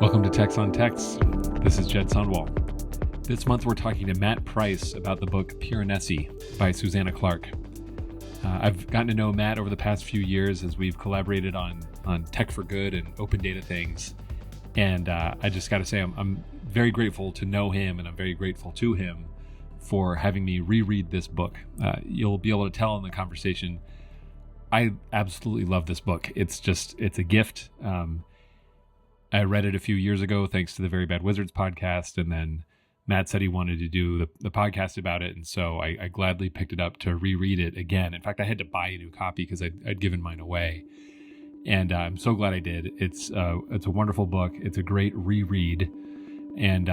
Welcome to Text on Text. This is Jed Sonwall. This month we're talking to Matt Price about the book Piranesi by Susanna Clarke. I've gotten to know Matt over the past few years as we've collaborated on tech for good and open data things. And I just got to say, I'm very grateful to know him, and I'm very grateful to him for having me reread this book. You'll be able to tell in the conversation, I absolutely love this book. It's a gift. I read it a few years ago, thanks to the Very Bad Wizards podcast. And then Matt said he wanted to do the podcast about it. And so I gladly picked it up to reread it again. In fact, I had to buy a new copy because I'd given mine away. And I'm so glad I did. It's a wonderful book. It's a great reread. And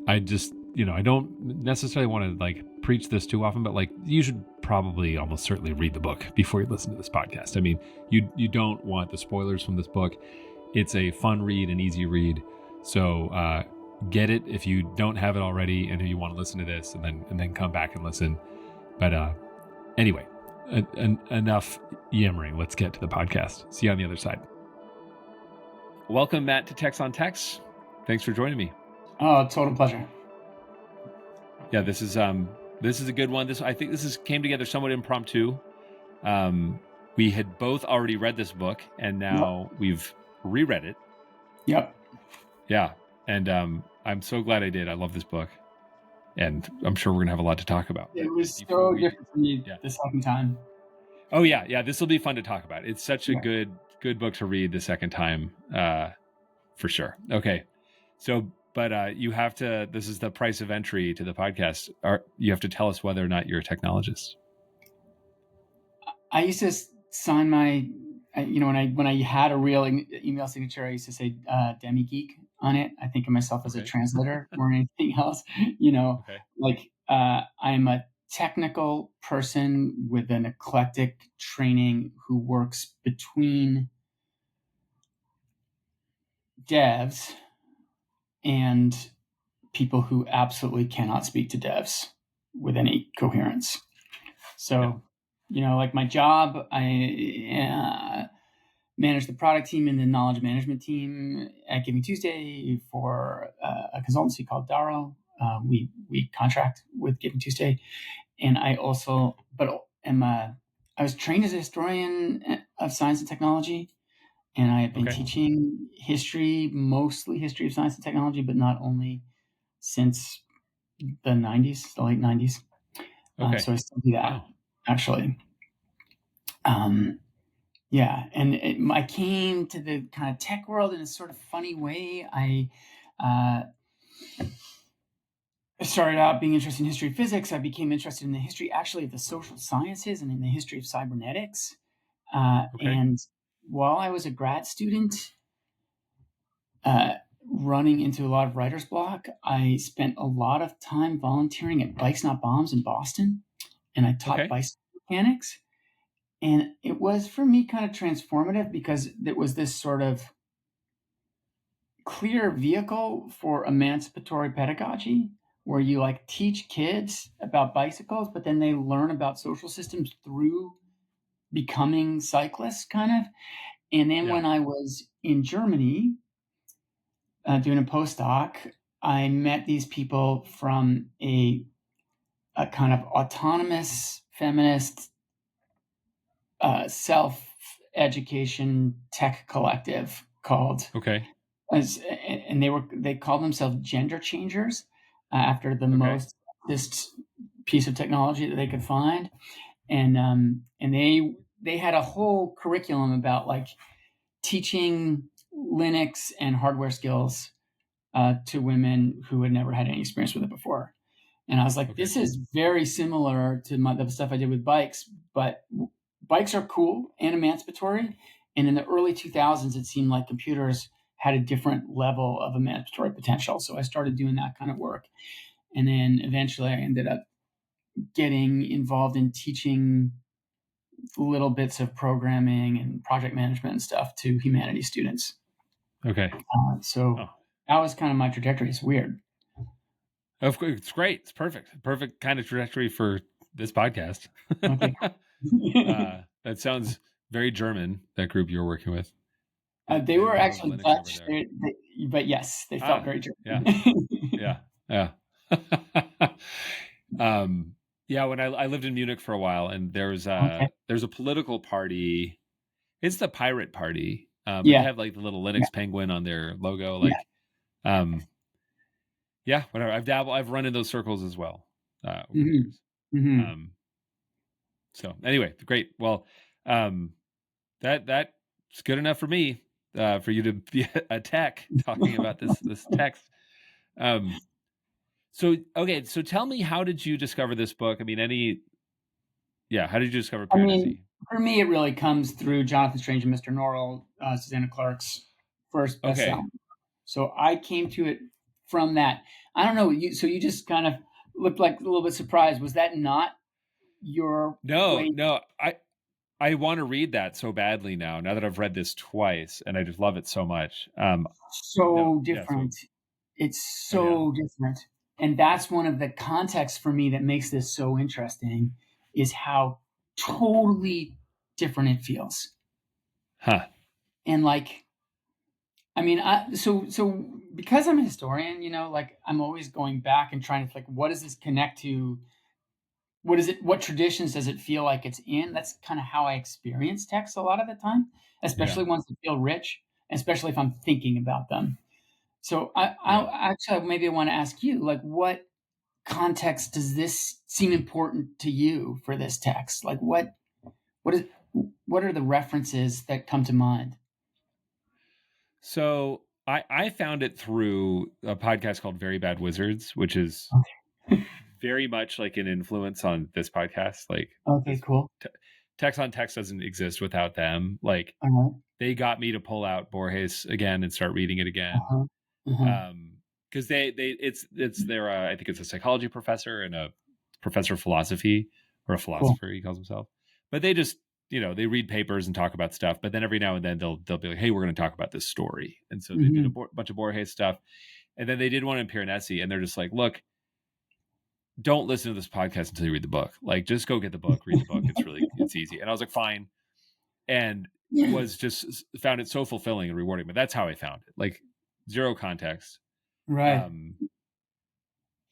I just, I don't necessarily want to preach this too often, but you should probably almost certainly read the book before you listen to this podcast. I mean, you don't want the spoilers from this book. It's a fun read, an easy read. So get it if you don't have it already, and if you want to listen to this, and then come back and listen. But anyway, enough yammering. Let's get to the podcast. See you on the other side. Welcome, Matt, to Text on Text. Thanks for joining me. Oh, total pleasure. Yeah, this is a good one. I think this came together somewhat impromptu. We had both already read this book, and now we've reread it. Yep. Yeah. And I'm so glad I did. I love this book. And I'm sure we're going to have a lot to talk about. It was so different for me the second time. Oh, yeah. Yeah. This will be fun to talk about. It's such a good book to read the second time, for sure. Okay. So, but this is the price of entry to the podcast. You have to tell us whether or not you're a technologist. I used to sign my... when I had a real email signature, I used to say demi geek on it. I think of myself as a translator more than anything else. I'm a technical person with an eclectic training who works between devs and people who absolutely cannot speak to devs with any coherence. So, my job, I manage the product team and the knowledge management team at Giving Tuesday for a consultancy called Darrow. We contract with Giving Tuesday, and I also, I was trained as a historian of science and technology, and I have been teaching history, mostly history of science and technology, but not only since the late 90s. So I still do that, actually. And I came to the kind of tech world in a sort of funny way. I started out being interested in history of physics. I became interested in the history, actually, of the social sciences and in the history of cybernetics. And while I was a grad student, running into a lot of writer's block, I spent a lot of time volunteering at Bikes Not Bombs in Boston, and I taught bicycle mechanics. And it was, for me, kind of transformative because there was this sort of clear vehicle for emancipatory pedagogy where you teach kids about bicycles, but then they learn about social systems through becoming cyclists, kind of. And then when I was in Germany doing a postdoc, I met these people from a kind of autonomous feminist self-education tech collective called and they called themselves gender changers after the most piece of technology that they could find, and they had a whole curriculum about teaching Linux and hardware skills to women who had never had any experience with it before. And I was like, this is very similar to the stuff I did with bikes, but bikes are cool and emancipatory. And in the early 2000s, it seemed like computers had a different level of emancipatory potential. So I started doing that kind of work. And then eventually I ended up getting involved in teaching little bits of programming and project management and stuff to humanities students. That was kind of my trajectory. It's weird. Of course, it's great. It's perfect. Perfect kind of trajectory for this podcast. That sounds very German, that group you're working with. They They were were more actually Linux over Dutch, there. but yes, they felt very Yeah, German. yeah. Yeah, when I lived in Munich for a while, and there's Okay. a political party. It's the Pirate Party, but they Yeah, have like the little yeah, Linux penguin on their logo. yeah. Like, yeah, whatever. I've run in those circles as well over the Mhm. years. Mhm. Um, so anyway, great. Well, um, that's good enough for me. For you to be a tech talking about this text. Um, so okay, so tell me, how did you discover this book? I mean, how did you discover I mean, Piranesi? for me, it really comes through Jonathan Strange and Mr. Norrell, Susanna Clarke's first Okay. bestseller. So I came to it from that. I don't know. So you just kind of looked like a little bit surprised. Was that not your No, way? no, I want to read that so badly now that I've read this twice, and I just love it so much. No, So yeah. So, different. It's oh yeah, so different. And that's one of the contexts for me that makes this so interesting is how totally different it feels. huh? And like, I mean, so because I'm a historian, like I'm always going back and trying to like, what does this connect to? What is it? What traditions does it feel like it's in? That's kind of how I experience text a lot of the time, Yeah, especially ones that feel rich, especially if I'm thinking about them. So yeah. I actually maybe I want to ask you, like, what context does this seem important to you for this text? Like, what is what are the references that come to mind? So I found it through a podcast called Very Bad Wizards, which is Okay. very much like an influence on this podcast. Like Okay. this Cool. text on text doesn't exist without them. Like All right. they got me to pull out Borges again and start reading it Uh again. huh. Uh huh. Because it's their I think it's a psychology professor and a professor of philosophy, or a Cool. philosopher he calls himself. But they just they read papers and talk about stuff. But then every now and then they'll be like, hey, we're going to talk about this story. And so they did a Hmm. bunch of Borges stuff, and then they did one in Piranesi, and they're just like, look, don't listen to this podcast until you read the book. Like, just go get the book, read the book. It's easy. And I was like, fine. And was just found it so fulfilling and rewarding. But that's how I found it. Like, zero context. Right. Um,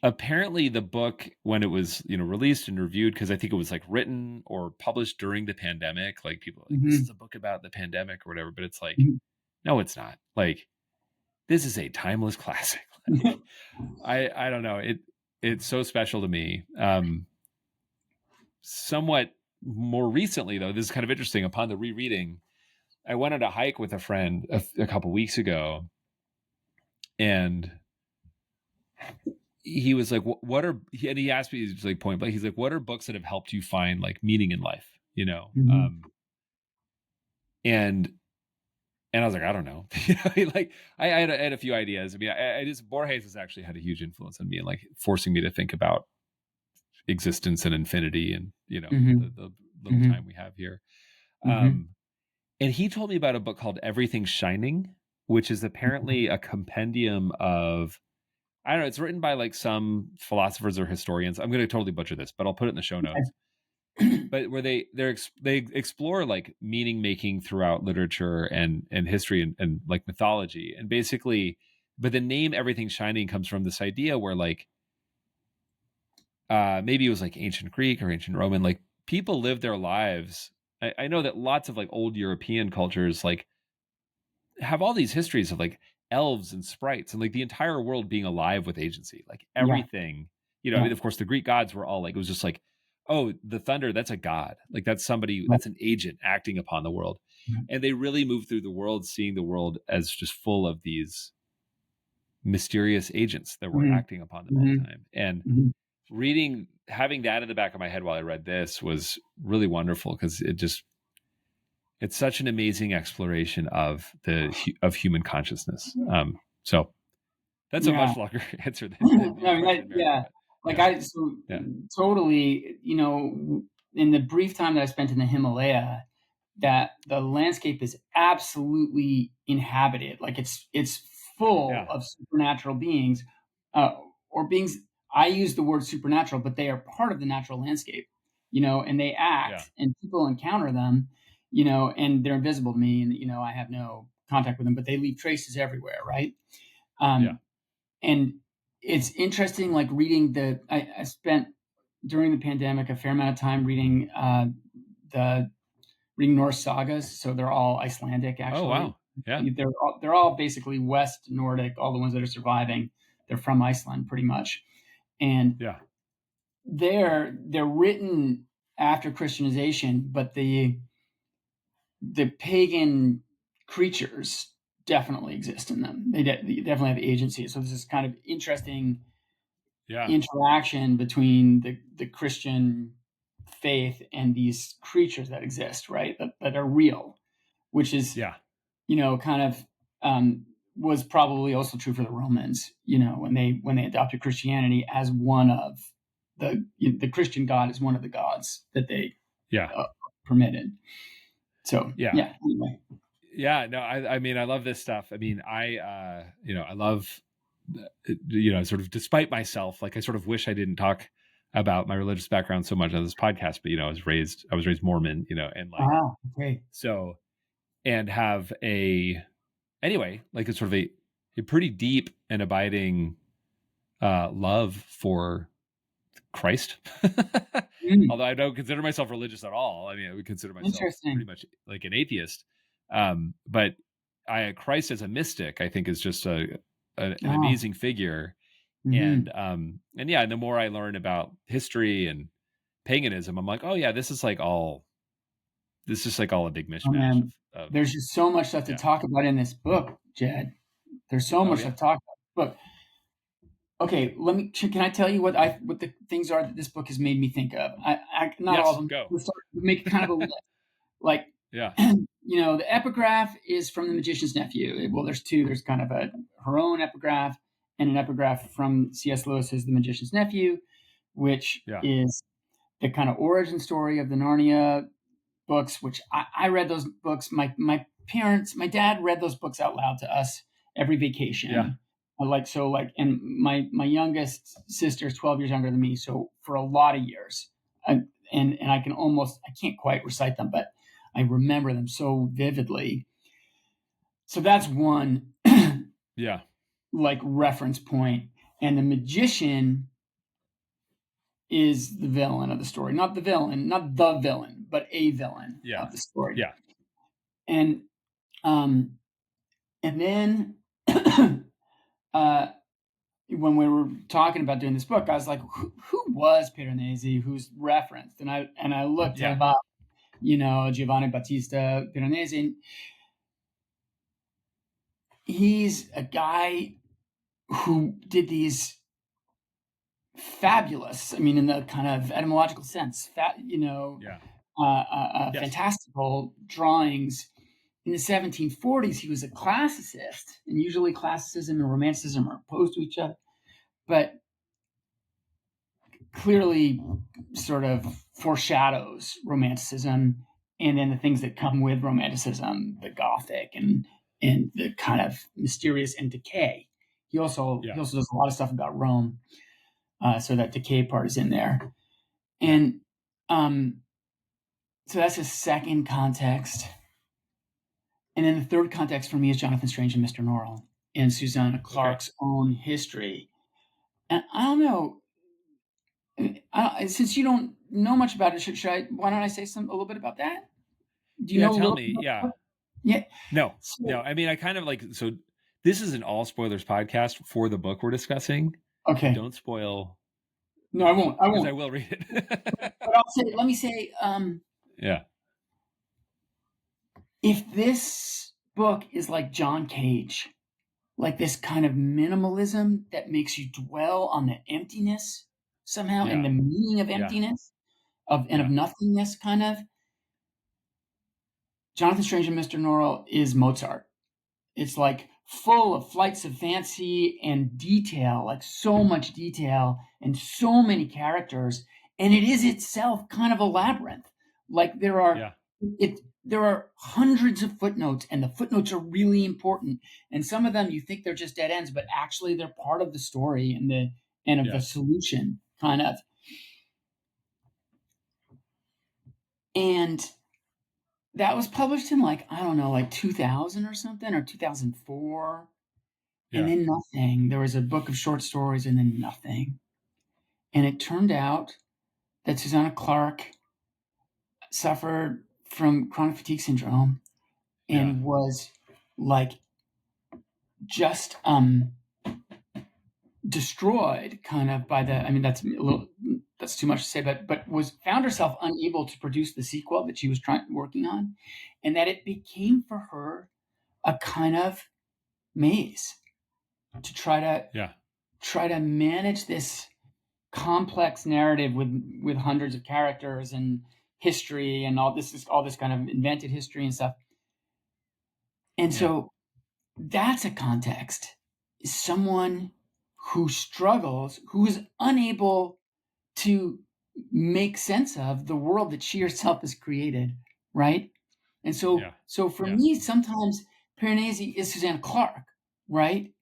Apparently the book, when it was released and reviewed, because I think it was like written or published during the pandemic, like people are like, this is Hmm. a book about the pandemic or whatever, but it's like, Hmm. no, it's not. Like, this is a timeless classic. Like, I don't know, it's so special to me. Somewhat more recently, though, this is kind of interesting. Upon the rereading, I went on a hike with a friend a couple weeks ago, and he was like, "What are?" And he asked me, like, point blank, he's like, "What are books that have helped you find like meaning in life?" Hmm. And I was like, "I don't know." Like, I had a few ideas. I mean, I just Borges has actually had a huge influence on me, and like forcing me to think about existence and infinity, and Hmm. the little Hmm. time we have here. Hmm. Um, and he told me about a book called Everything Shining, which is apparently a compendium of, I don't know, it's written by like some philosophers or historians. I'm going to totally butcher this, but I'll put it in the show notes. But where they explore like meaning making throughout literature and history and like mythology, and basically, but the name Everything Shining comes from this idea where like maybe it was like ancient Greek or ancient Roman, like people lived their lives. I know that lots of like old European cultures like have all these histories of like elves and sprites and like the entire world being alive with agency, like Yeah. everything. I Yeah. mean, of course, the Greek gods were all like, it was just like, oh, the thunder, that's a god. Like, that's somebody, Right. that's an agent acting upon the world. And they really moved through the world, seeing the world as just full of these mysterious agents that were Hmm. acting upon them all Hmm. the time. And Hmm. having that in the back of my head while I read this was really wonderful, because it's such an amazing exploration of of human consciousness. So that's a Yeah. much longer answer than your I mean, question, Barry. yeah, But like yeah, I so yeah, totally, in the brief time that I spent in the Himalaya, that the landscape is absolutely inhabited. Like it's full yeah, of supernatural beings, uh, or beings. I use the word supernatural, but they are part of the natural landscape, and they yeah, act, and people encounter them, and they're invisible to me, and I have no contact with them, but they leave traces everywhere, right? And it's interesting, like reading I spent during the pandemic a fair amount of time reading Norse sagas. So they're all Icelandic, actually. Oh, wow. Yeah. They're all basically West Nordic. All the ones that are surviving, they're from Iceland pretty much. And they're written after Christianization, but the pagan creatures definitely exist in them. They definitely have agency. So this is kind of interesting interaction between the Christian faith and these creatures that exist, right? That are real, which is, kind of was probably also true for the Romans, when they adopted Christianity as one of the Christian God is one of the gods that they permitted. So anyway. Yeah, no, I mean, I love this stuff. I mean, I love, sort of despite myself, like I sort of wish I didn't talk about my religious background so much on this podcast, but, I was raised Mormon, and like, so, and have like a sort of a pretty deep and abiding love for Christ. Although I don't consider myself religious at all. I mean, I would consider myself pretty much like an atheist. But Christ as a mystic, I think, is just an amazing figure. And and the more I learn about history and paganism, I'm like, oh yeah, this is just like all a big mishmash. There's just so much stuff to talk about in this book, Jed. There's so much to talk about. Look, okay, can I tell you what the things are that this book has made me think of? Not all of them. Go. We'll make kind of a list. Like, the epigraph is from The Magician's Nephew. Well, there's two. There's kind of her own epigraph and an epigraph from C.S. Lewis's The Magician's Nephew, which is the kind of origin story of the Narnia books, which I read those books. My dad read those books out loud to us every vacation. And my youngest sister is 12 years younger than me. So for a lot of years, and I can't quite recite them, but I remember them so vividly. So that's one, like reference point. And the magician is the villain of the story, not the villain, but a villain of the story. Yeah. And then when we were talking about doing this book, I was like, who was Piranesi? Who's referenced? And I looked about, Giovanni Battista Piranesi. He's a guy who did these fabulous, I mean, in the kind of etymological sense, fantastical drawings. In the 1740s, he was a classicist, and usually classicism and romanticism are opposed to each other, but clearly sort of foreshadows romanticism, and then the things that come with romanticism, the Gothic and the kind of mysterious and decay. He also does a lot of stuff about Rome, so that decay part is in there, and so that's a second context. And then the third context for me is Jonathan Strange and Mr. Norrell and Susanna Clarke's own history. And I don't know, since you don't know much about it, why don't I say a little bit about that? Do you know? Tell me. Yeah. Yeah. No. I mean, I kind of so this is an all spoilers podcast for the book we're discussing. Okay. Don't spoil. No, I won't. Because I will read it. But let me say, if this book is like John Cage, like this kind of minimalism that makes you dwell on the emptiness somehow and the meaning of emptiness of nothingness, kind of, Jonathan Strange and Mr. Norrell is Mozart. It's like full of flights of fancy and detail, like so much detail and so many characters. And it is itself kind of a labyrinth. Like there are hundreds of footnotes, and the footnotes are really important. And some of them you think they're just dead ends, but actually they're part of the story and of the solution, kind of. And that was published in like, I don't know, like 2000 or something, or 2004. And then nothing. There was a book of short stories and then nothing. And it turned out that Susanna Clarke suffered from chronic fatigue syndrome and was like just destroyed kind of by the, I mean, that's too much to say, but found herself unable to produce the sequel that she was working on, and that it became for her a kind of maze to try to manage this complex narrative with hundreds of characters and history and all this kind of invented history and stuff. And so that's a context. Someone who struggles, who is unable to make sense of the world that she herself has created, right? And so for me, sometimes Piranesi is Susanna Clarke, right?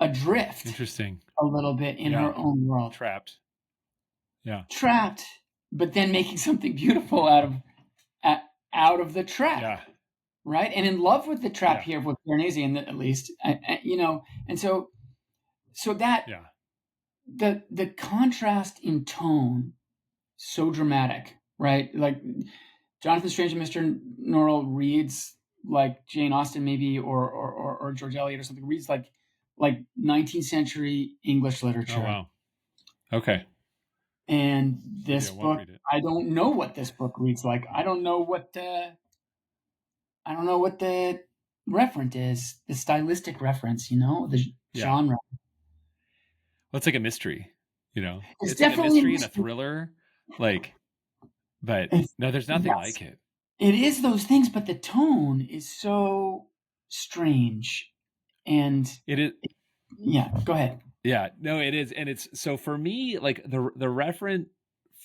Adrift. Interesting. A little bit in her own world. Trapped. Yeah. Trapped, but then making something beautiful out of the trap. Yeah. Right? And in love with the trap here with Piranesi, at least, you know, and so that the contrast in tone, so dramatic, right? Like Jonathan Strange and Mr. Norrell reads like Jane Austen, maybe, or George Eliot or something. Reads like 19th century English literature. Oh wow. Okay. And this book, I don't know what this book reads like. I don't know what the referent is, the stylistic reference, you know, the genre. Well, it's like a mystery, you know. It's definitely like a mystery and a thriller, like. But no, there's nothing like it. It is those things, but the tone is so strange, and it is. Yeah, go ahead. Yeah, no, it is, and it's so for me, like the referent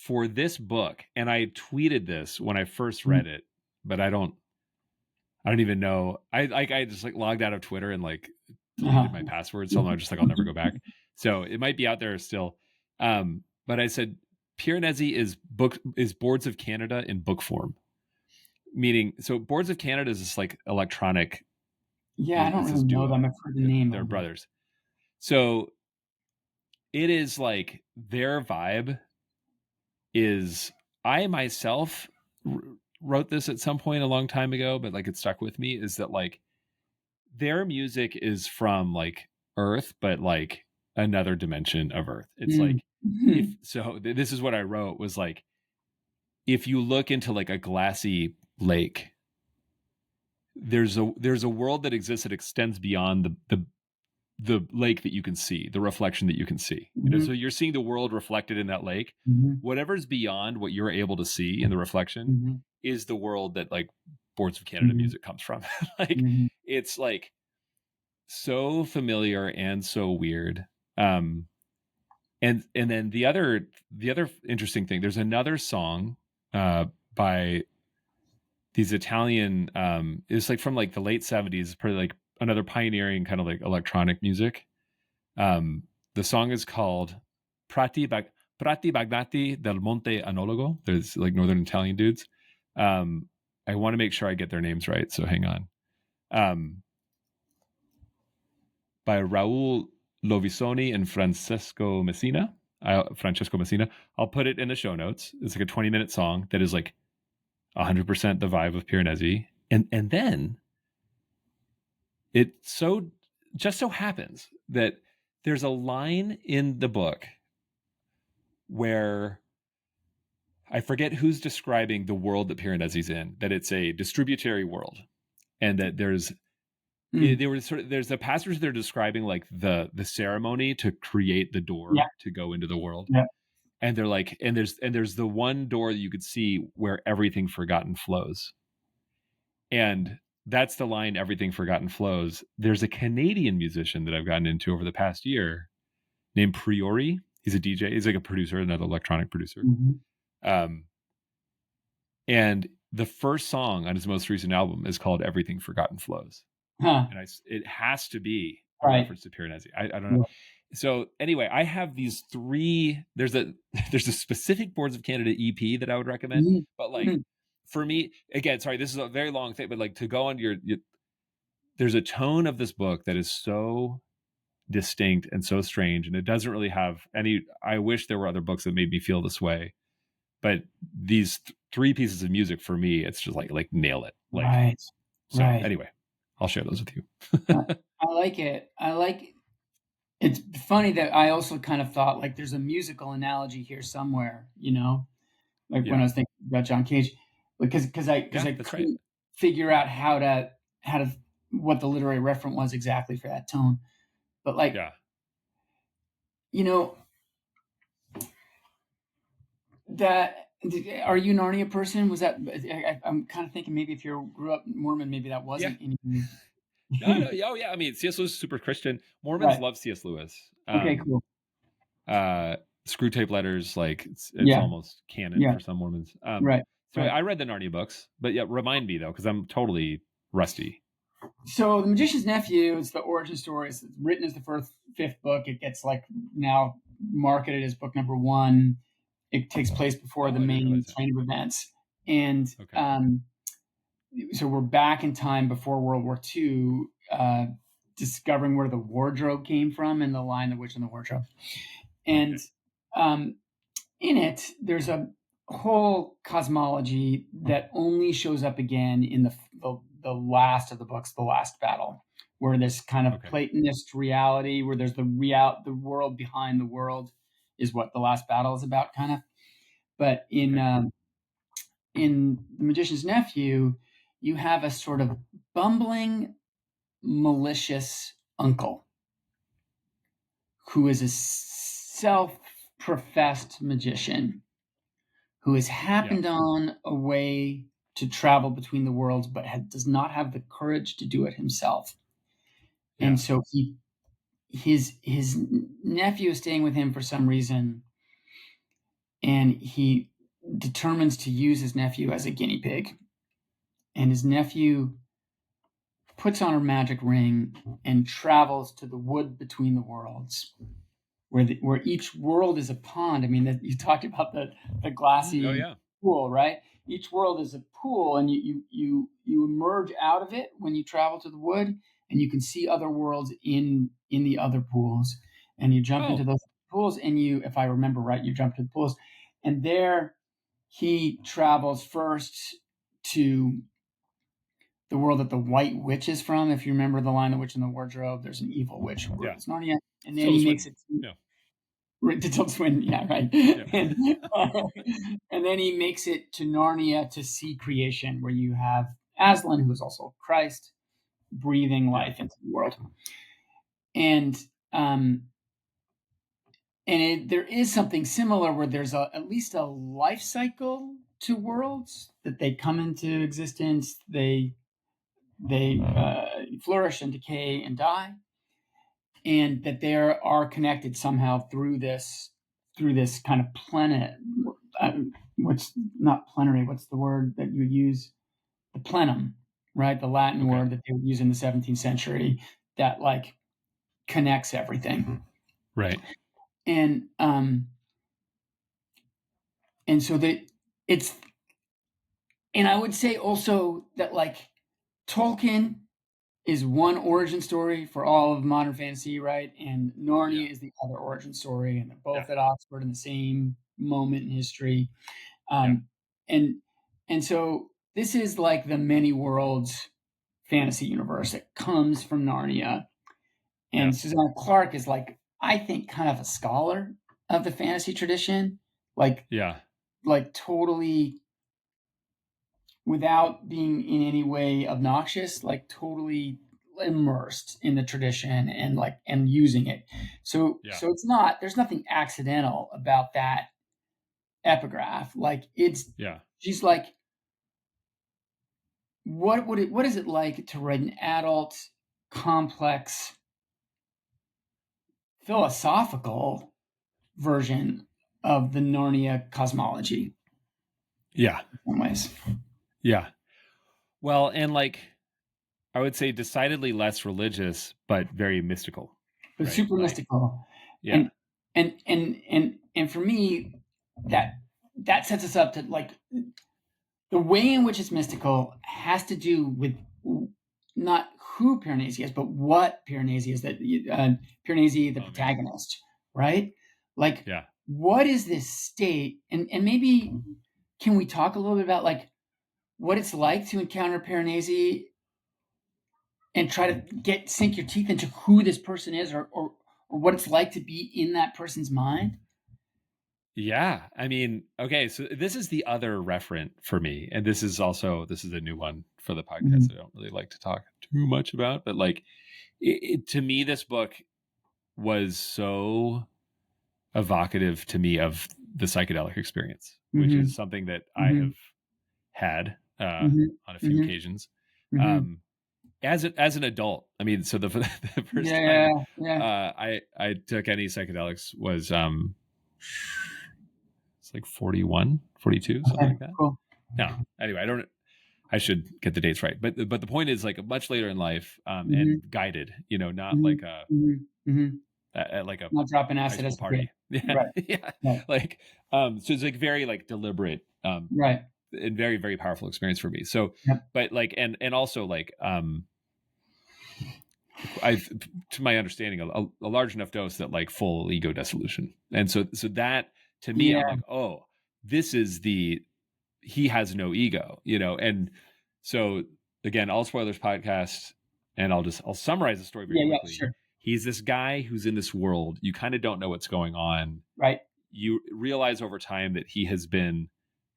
for this book, and I tweeted this when I first read it, but I don't even know. I just like logged out of Twitter and like deleted my password, so I'm just like I'll never go back. So it might be out there still. But I said Piranesi is Boards of Canada in book form, meaning so Boards of Canada is this like electronic. Yeah, I don't really know them. I've heard the name. They're brothers. So it is like their vibe is. I myself wrote this at some point a long time ago, but like it stuck with me, is that like their music is from like Earth, but like another dimension of Earth. It's like, this is what I wrote was like, if you look into like a glassy lake, there's a world that exists that extends beyond the lake that you can see, the reflection that you can see. You know, so you're seeing the world reflected in that lake. Whatever's beyond what you're able to see in the reflection is the world that like Boards of Canada music comes from. Like it's like so familiar and so weird. And then the other interesting thing, there's another song by these Italian it's like from like the late 70s, probably like another pioneering kind of like electronic music. The song is called Prati Bagnati del Monte Anologo. There's like Northern Italian dudes. I want to make sure I get their names right, so hang on. By Raul Lovisoni and Francesco Messina. I'll put it in the show notes. It's like a 20-minute song that is like 100% the vibe of Piranesi. And then it just so happens that there's a line in the book where I forget who's describing the world that Piranesi's in, that it's a distributary world, and that there's there's a passage they're describing like the ceremony to create the door to go into the world. And they're like, and there's the one door that you could see where everything forgotten flows. And that's the line, everything forgotten flows. There's a Canadian musician that I've gotten into over the past year named Priori. He's a DJ. He's like a producer, another electronic producer. And the first song on his most recent album is called Everything Forgotten Flows. And it has to be a reference to Piranesi. I don't know. So anyway, I have these three. There's a specific Boards of Canada EP that I would recommend, but like for me, again, sorry, this is a very long thing, but like to go on there's a tone of this book that is so distinct and so strange, and it doesn't really have any. I wish there were other books that made me feel this way, but these three pieces of music for me, it's just like nail it. Like, right. So anyway, I'll share those with you. I like it. It's funny that I also kind of thought like there's a musical analogy here somewhere, like when I was thinking about John Cage, because I couldn't figure out how to what the literary reference was exactly for that tone, but like, that. Are you an Narnia person? Was that? I'm kind of thinking maybe if you grew up Mormon, maybe that wasn't anything. No, oh yeah. I mean, C.S. Lewis is super Christian. Mormons love C.S. Lewis. Okay, cool. Screw Tape Letters, like it's almost canon for some Mormons. So I read the Narnia books, but remind me though, because I'm totally rusty. So The Magician's Nephew is the origin story. It's written as the fifth book. It gets like now marketed as book number 1. It takes place before the main chain of events, and so we're back in time before World War II, discovering where the wardrobe came from in The Lion, the Witch, and the Wardrobe. And in it, there's a whole cosmology that only shows up again in the last of the books, The Last Battle, where this kind of Platonist reality, where there's the world behind the world, is what The Last Battle is about, kind of. But in The Magician's Nephew, you have a sort of bumbling, malicious uncle who is a self-professed magician who has happened on a way to travel between the worlds, but does not have the courage to do it himself. And so his nephew is staying with him for some reason, and he determines to use his nephew as a guinea pig. And his nephew puts on a magic ring and travels to the wood between the worlds, where each world is a pond. I mean, you talked about the glassy pool, right? Each world is a pool, and you emerge out of it when you travel to the wood, and you can see other worlds in the other pools, and you jump into those pools, and if I remember right, you jump to the pools, and there he travels first to the world that the White Witch is from. If you remember The Lion, the Witch, and the Wardrobe, there's an evil witch. It's Narnia, and then he makes it to Tilda Swinton, right? And then he makes it to Narnia to see creation, where you have Aslan, who is also Christ, breathing life into the world. And there is something similar where there's at least a life cycle to worlds, that they come into existence, they flourish and decay and die, and that they are connected somehow through this kind of planet. What's not plenary? What's the word that you use? The plenum, right? The Latin word that they would use in the 17th century that like connects everything, right? And so and I would say also that like Tolkien is one origin story for all of modern fantasy, right? And Narnia is the other origin story, and they're both at Oxford in the same moment in history. And so this is like the many worlds fantasy universe that comes from Narnia. And Susanna Clarke is like, I think, kind of a scholar of the fantasy tradition, like totally, without being in any way obnoxious, like totally immersed in the tradition and using it. So it's not, there's nothing accidental about that epigraph. Like she's like, what is it like to write an adult, complex, philosophical version of the Narnia cosmology? In some ways. Well, and like, I would say decidedly less religious, but very mystical. But super mystical. And for me, that sets us up to like the way in which it's mystical has to do with not who Piranesi is, but what Piranesi is. That Piranesi, the protagonist, right? Like, what is this state? And maybe can we talk a little bit about like what it's like to encounter Piranesi and try to sink your teeth into who this person is, or what it's like to be in that person's mind? Yeah. I mean, okay, so this is the other referent for me. And this is a new one for the podcast. I don't really like to talk too much about, but like to me, this book was so evocative to me of the psychedelic experience, which is something that I have had on a few occasions. As an adult, I mean, so the first time I took any psychedelics was it's like 41, 42, something like that. Cool. No, anyway, I should get the dates right, but the point is like much later in life, and guided, not like like a not dropping acid as party. Yeah. Right. Yeah. Right. Like, so it's like very like deliberate, right. And very, very powerful experience for me. So, but like, and also like, I've, to my understanding, a large enough dose that like full ego dissolution. And so that to me, I'm like, oh, this is he has no ego, and so again, all spoilers podcast, and I'll summarize the story very quickly. Sure. He's this guy who's in this world. You kind of don't know what's going on. Right. You realize over time that he has been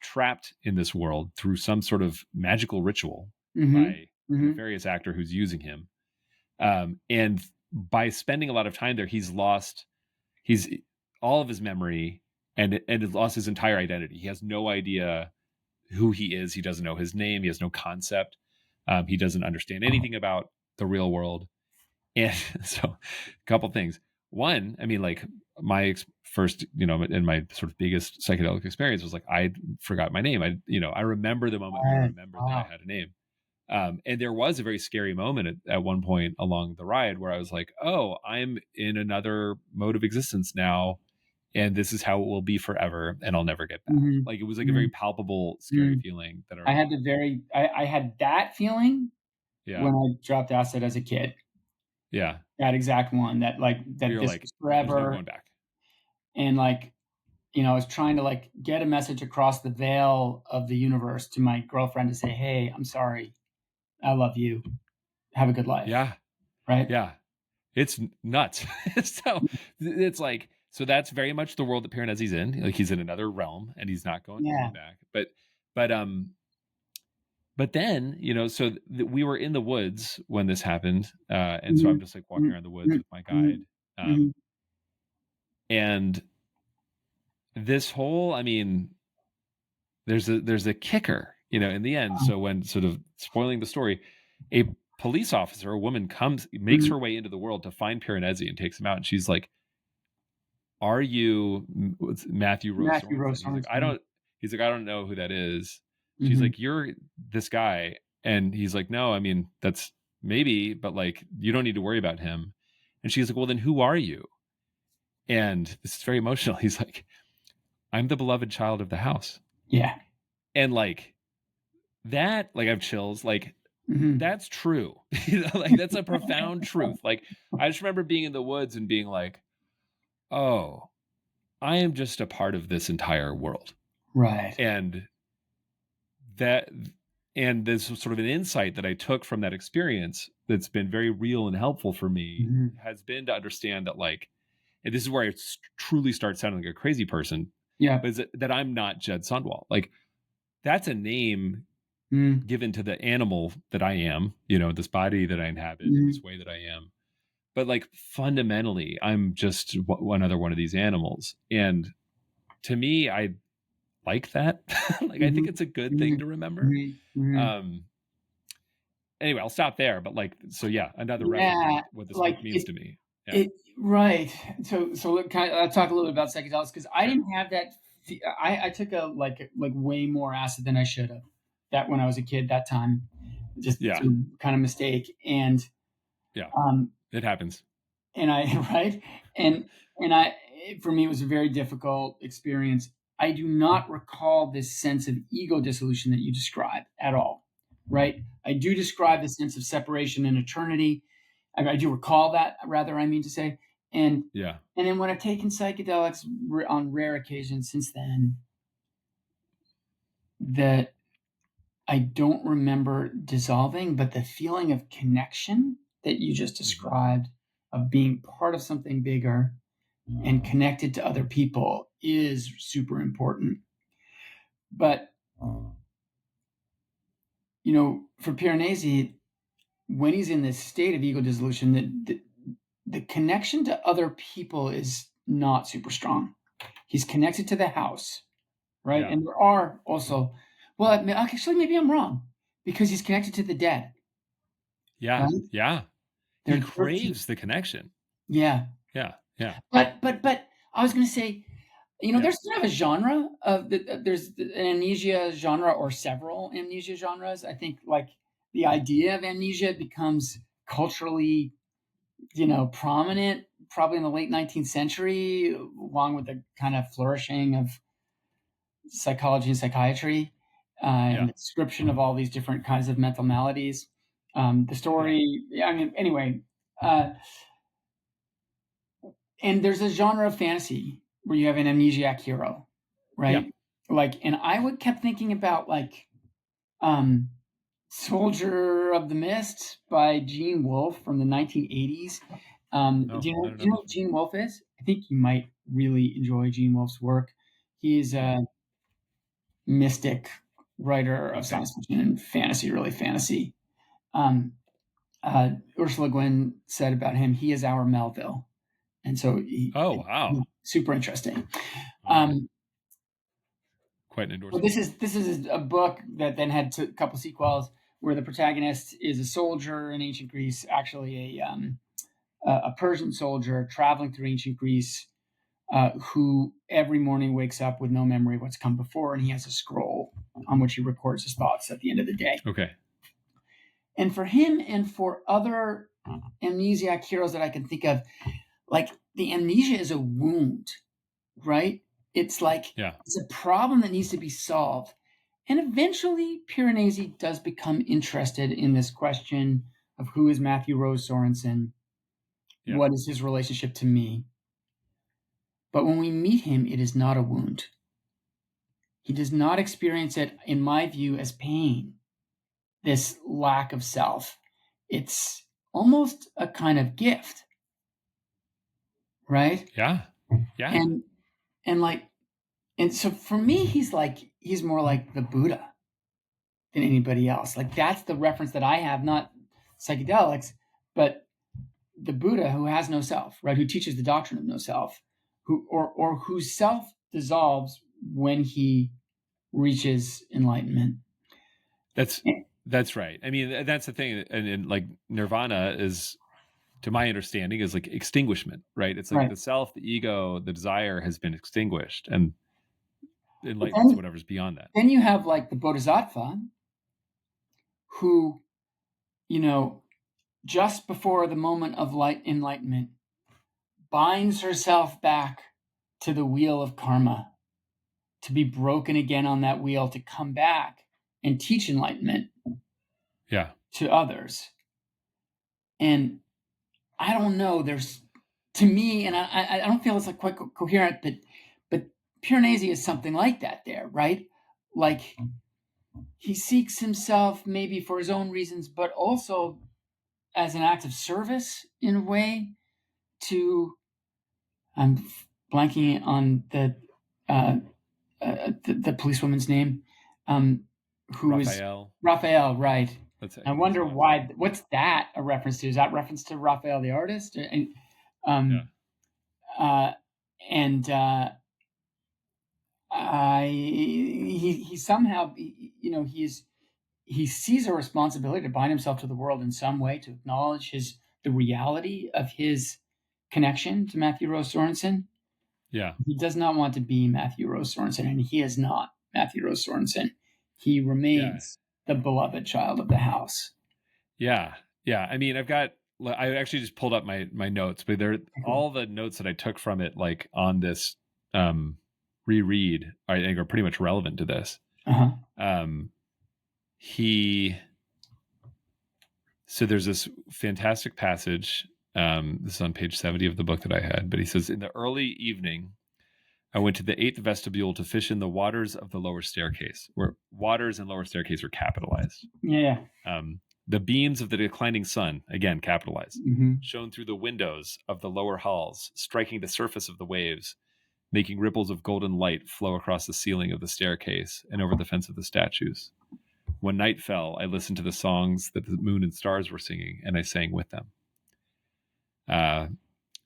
trapped in this world through some sort of magical ritual by the nefarious actor who's using him. And by spending a lot of time there, he's all of his memory and lost his entire identity. He has no idea who he is. He doesn't know his name. He has no concept. He doesn't understand anything about the real world. And so a couple things. One, I mean, like my first, and my sort of biggest psychedelic experience was like, I forgot my name. I remember the moment I remembered that I had a name. And there was a very scary moment at one point along the ride where I was like, oh, I'm in another mode of existence now. And this is how it will be forever. And I'll never get back. Like it was like a very palpable, scary feeling that I had I had that feeling when I dropped acid as a kid. Yeah. That exact one that you're this like, was forever. There's no going back. And like, I was trying to like get a message across the veil of the universe to my girlfriend to say, hey, I'm sorry. I love you. Have a good life. Yeah. Right. Yeah. It's nuts. So it's like, so that's very much the world that Piranesi's in. Like he's in another realm and he's not going back. But then, so we were in the woods when this happened. And so I'm just like walking around the woods with my guide. And this whole, I mean, there's a kicker, in the end. So when sort of spoiling the story, a police officer, a woman makes her way into the world to find Piranesi and takes him out. And she's like, are you Matthew Rose? He's like, I don't know who that is. She's like, you're this guy. And he's like, no, I mean, that's maybe, but like, you don't need to worry about him. And she's like, well, then who are you? And this is very emotional. He's like, I'm the beloved child of the house. Yeah. And like that, like I have chills, like that's true. Like that's a profound truth. Like I just remember being in the woods and being like, oh, I am just a part of this entire world. Right. And there's sort of an insight that I took from that experience that's been very real and helpful for me has been to understand that like, and this is where I truly start sounding like a crazy person. Yeah. But is that I'm not Jed Sundwall. Like that's a name given to the animal that I am, this body that I inhabit, this way that I am. But like fundamentally, I'm just another one of these animals. And to me, I like that. Like, I think it's a good thing to remember. Anyway, I'll stop there. But like, so yeah, another reference what this book means to me. Yeah. Right. So I'll talk a little bit about psychedelics because I didn't have that. I took a like way more acid than I should have. That when I was a kid, that time, just kind of mistake. And it happens. And for me, it was a very difficult experience. I do not recall this sense of ego dissolution that you describe at all, right? I do describe the sense of separation and eternity. I do recall that, rather, I mean to say. And then when I've taken psychedelics on rare occasions since then, that I don't remember dissolving, but the feeling of connection that you just described, of being part of something bigger and connected to other people, is super important. But, for Piranesi, when he's in this state of ego dissolution, the connection to other people is not super strong. He's connected to the house, right? Yeah. And there are also, actually, maybe I'm wrong, because he's connected to the dead. Yeah, right? Yeah. He craves the connection. Yeah. Yeah, yeah. But I was going to say, there's kind of a genre of there's an amnesia genre, or several amnesia genres. I think, like, the idea of amnesia becomes culturally, prominent probably in the late 19th century, along with the kind of flourishing of psychology and psychiatry, and the description of all these different kinds of mental maladies. The story, anyway, and there's a genre of fantasy where you have an amnesiac hero, right? Yeah. Like, and I kept thinking about, like, Soldier of the Mist by Gene Wolfe from the 1980s. Do you know who Gene Wolfe is? I think you might really enjoy Gene Wolfe's work. He's a mystic writer of science fiction and fantasy, really fantasy. Ursula Guin said about him, he is our Melville. And so super interesting. Quite an endorsement. Well, this is a book that then had a couple sequels where the protagonist is a soldier in ancient Greece, actually a Persian soldier traveling through ancient Greece, who every morning wakes up with no memory of what's come before, and he has a scroll on which he records his thoughts at the end of the day. Okay. And for him and for other amnesiac heroes that I can think of, like, the amnesia is a wound, right? It's like, it's a problem that needs to be solved. And eventually Piranesi does become interested in this question of who is Matthew Rose Sorensen? What is his relationship to me? But when we meet him, it is not a wound. He does not experience it, in my view, as pain, this lack of self. It's almost a kind of gift, right? Yeah. Yeah. And so for me, he's more like the Buddha than anybody else. Like, that's the reference that I have, not psychedelics, but the Buddha, who has no self, right? Who teaches the doctrine of no self, or whose self dissolves when he reaches enlightenment. That's right. I mean, that's the thing. And like, nirvana is, to my understanding, is like extinguishment, right? It's like the self, the ego, the desire has been extinguished, and enlightenment is whatever's beyond that. Then you have, like, the Bodhisattva, who, just before the moment of enlightenment, binds herself back to the wheel of karma, to be broken again on that wheel, to come back and teach enlightenment to others. And I don't know, there's, to me, and I don't feel it's like quite coherent, but Piranesi is something like that there, right? Like, he seeks himself maybe for his own reasons, but also as an act of service, in a way, to, I'm blanking on the policewoman's name, who Raphael. Raphael, right? I wonder why. What's that a reference to? Is that reference to Raphael the artist? He somehow, he sees a responsibility to bind himself to the world in some way, to acknowledge the reality of his connection to Matthew Rose Sorensen. Yeah. He does not want to be Matthew Rose Sorensen, and he is not Matthew Rose Sorensen. He remains the beloved child of the house. Yeah. Yeah. I mean, I actually just pulled up my notes, but they're all the notes that I took from it, like, on this reread, I think, are pretty much relevant to this. So there's this fantastic passage. This is on page 70 of the book that I had, but he says, in the early evening, I went to the 8th vestibule to fish in the waters of the lower staircase, where waters and lower staircase are capitalized. Yeah. The beams of the declining sun, again capitalized, shone through the windows of the lower halls, striking the surface of the waves, making ripples of golden light flow across the ceiling of the staircase and over the fence of the statues. When night fell, I listened to the songs that the moon and stars were singing, and I sang with them.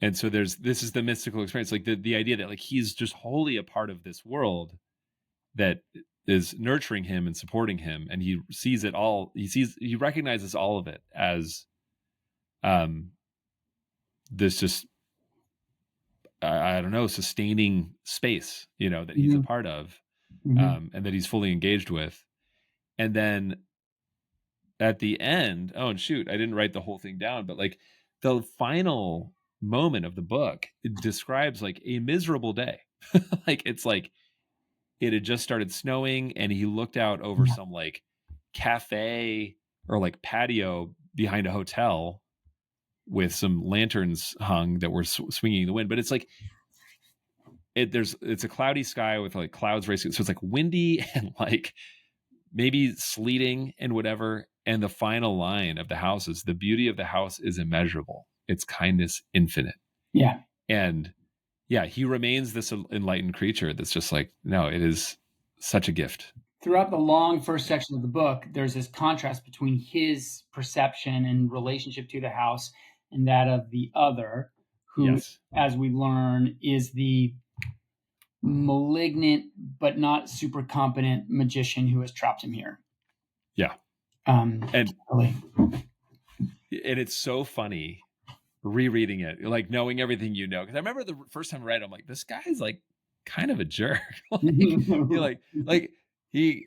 And so this is the mystical experience, like the idea that like he's just wholly a part of this world that is nurturing him and supporting him, and he sees it all. He recognizes all of it as this just I don't know, sustaining space, that he's a part of, and that he's fully engaged with. And then at the end, oh, and shoot, I didn't write the whole thing down, but like the final moment of the book, it describes like a miserable day. Like it's like it had just started snowing, and he looked out over some like cafe or like patio behind a hotel with some lanterns hung that were swinging in the wind. But it's like it's a cloudy sky with like clouds racing, so it's like windy and like maybe sleeting and whatever. And the final line of the house is, the beauty of the house is immeasurable, its kindness infinite. Yeah. And yeah, he remains this enlightened creature that's just like, no, it is such a gift. Throughout the long first section of the book, there's this contrast between his perception and relationship to the house and that of the other, who, as we learn, is the malignant but not super competent magician who has trapped him here. Yeah. And it's so funny rereading it, like knowing everything, because I remember the first time I read it, I'm like, this guy's like kind of a jerk. like he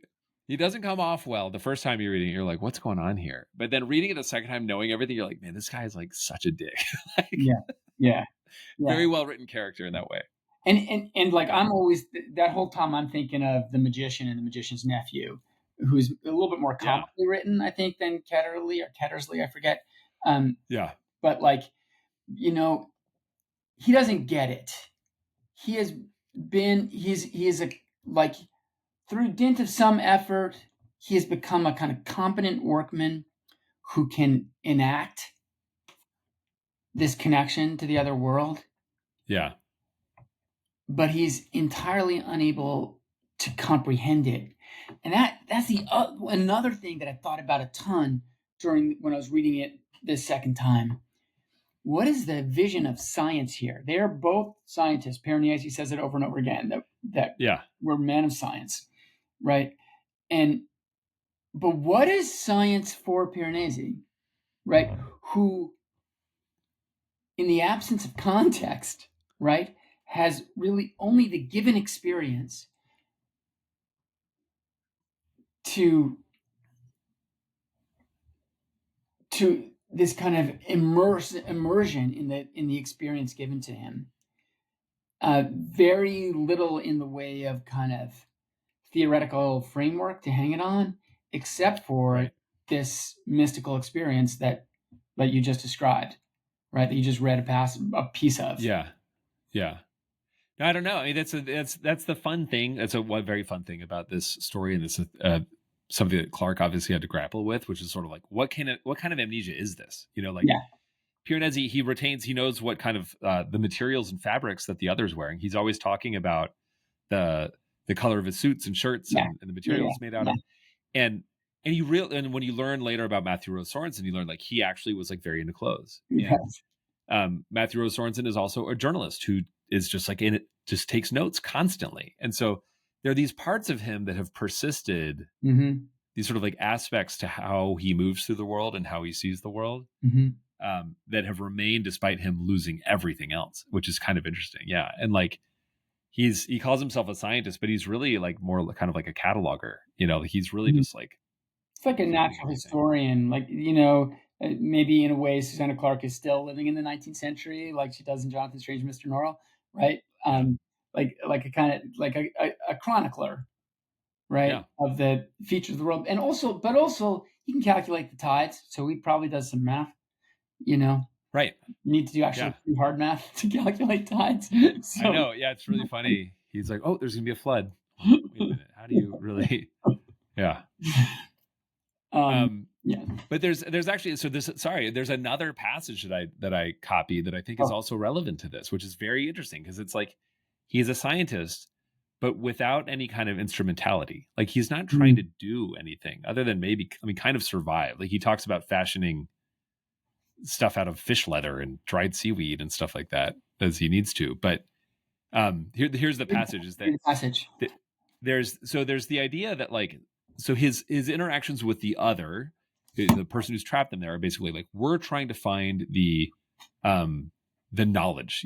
doesn't come off well the first time you're reading it. You're like, what's going on here? But then reading it the second time, knowing everything, you're like, man, this guy is like such a dick. Like, yeah. Very well written character in that way. And like, I'm always, that whole time I'm thinking of the magician and the magician's nephew, who's a little bit more comically written, I think, than Kettersley, I forget. But like, he doesn't get it. He is like, through dint of some effort, he has become a kind of competent workman who can enact this connection to the other world. Yeah. But he's entirely unable to comprehend it. And that's another thing that I thought about a ton when I was reading it this second time. What is the vision of science here? They are both scientists. Piranesi says it over and over again, that we're men of science, right? But what is science for Piranesi, right? Who, in the absence of context, right, has really only the given experience to this kind of immersion in the experience given to him. Very little in the way of kind of theoretical framework to hang it on, except for this mystical experience that you just described, right? That you just read a piece of. Yeah. I don't know. I mean, that's the fun thing. That's one very fun thing about this story, and this something that Clarke obviously had to grapple with, which is sort of like, what kind of amnesia is this? Piranesi, he knows what kind of the materials and fabrics that the other's wearing. He's always talking about the color of his suits and shirts and the materials made out of. And when you learn later about Matthew Rose Sorensen, you learn like he actually was like very into clothes. Yes. Matthew Rose Sorensen is also a journalist who is just like in it, just takes notes constantly. And so there are these parts of him that have persisted, these sort of like aspects to how he moves through the world and how he sees the world, that have remained despite him losing everything else, which is kind of interesting. Yeah. And like, he calls himself a scientist, but he's really like more kind of like a cataloger, he's really just like, it's like a natural historian, like, maybe in a way, Susanna Clarke is still living in the 19th century, like she does in Jonathan Strange, Mr. Norrell, right? like a kind of like a chronicler, right, of the features of the world, and also he can calculate the tides, so he probably does some math, Right. You need to do actually pretty hard math to calculate tides. I know. Yeah, it's really funny. He's like, "Oh, there's gonna be a flood." Wait a minute. How do you really? Yeah. Yeah. But there's actually there's another passage that I copied that I think is also relevant to this, which is very interesting because it's like he's a scientist, but without any kind of instrumentality. Like he's not trying to do anything other than kind of survive. Like he talks about fashioning stuff out of fish leather and dried seaweed and stuff like that as he needs to. But here's the passage: is that there's the idea that his interactions with the other, the person who's trapped them there, are basically like, we're trying to find the knowledge,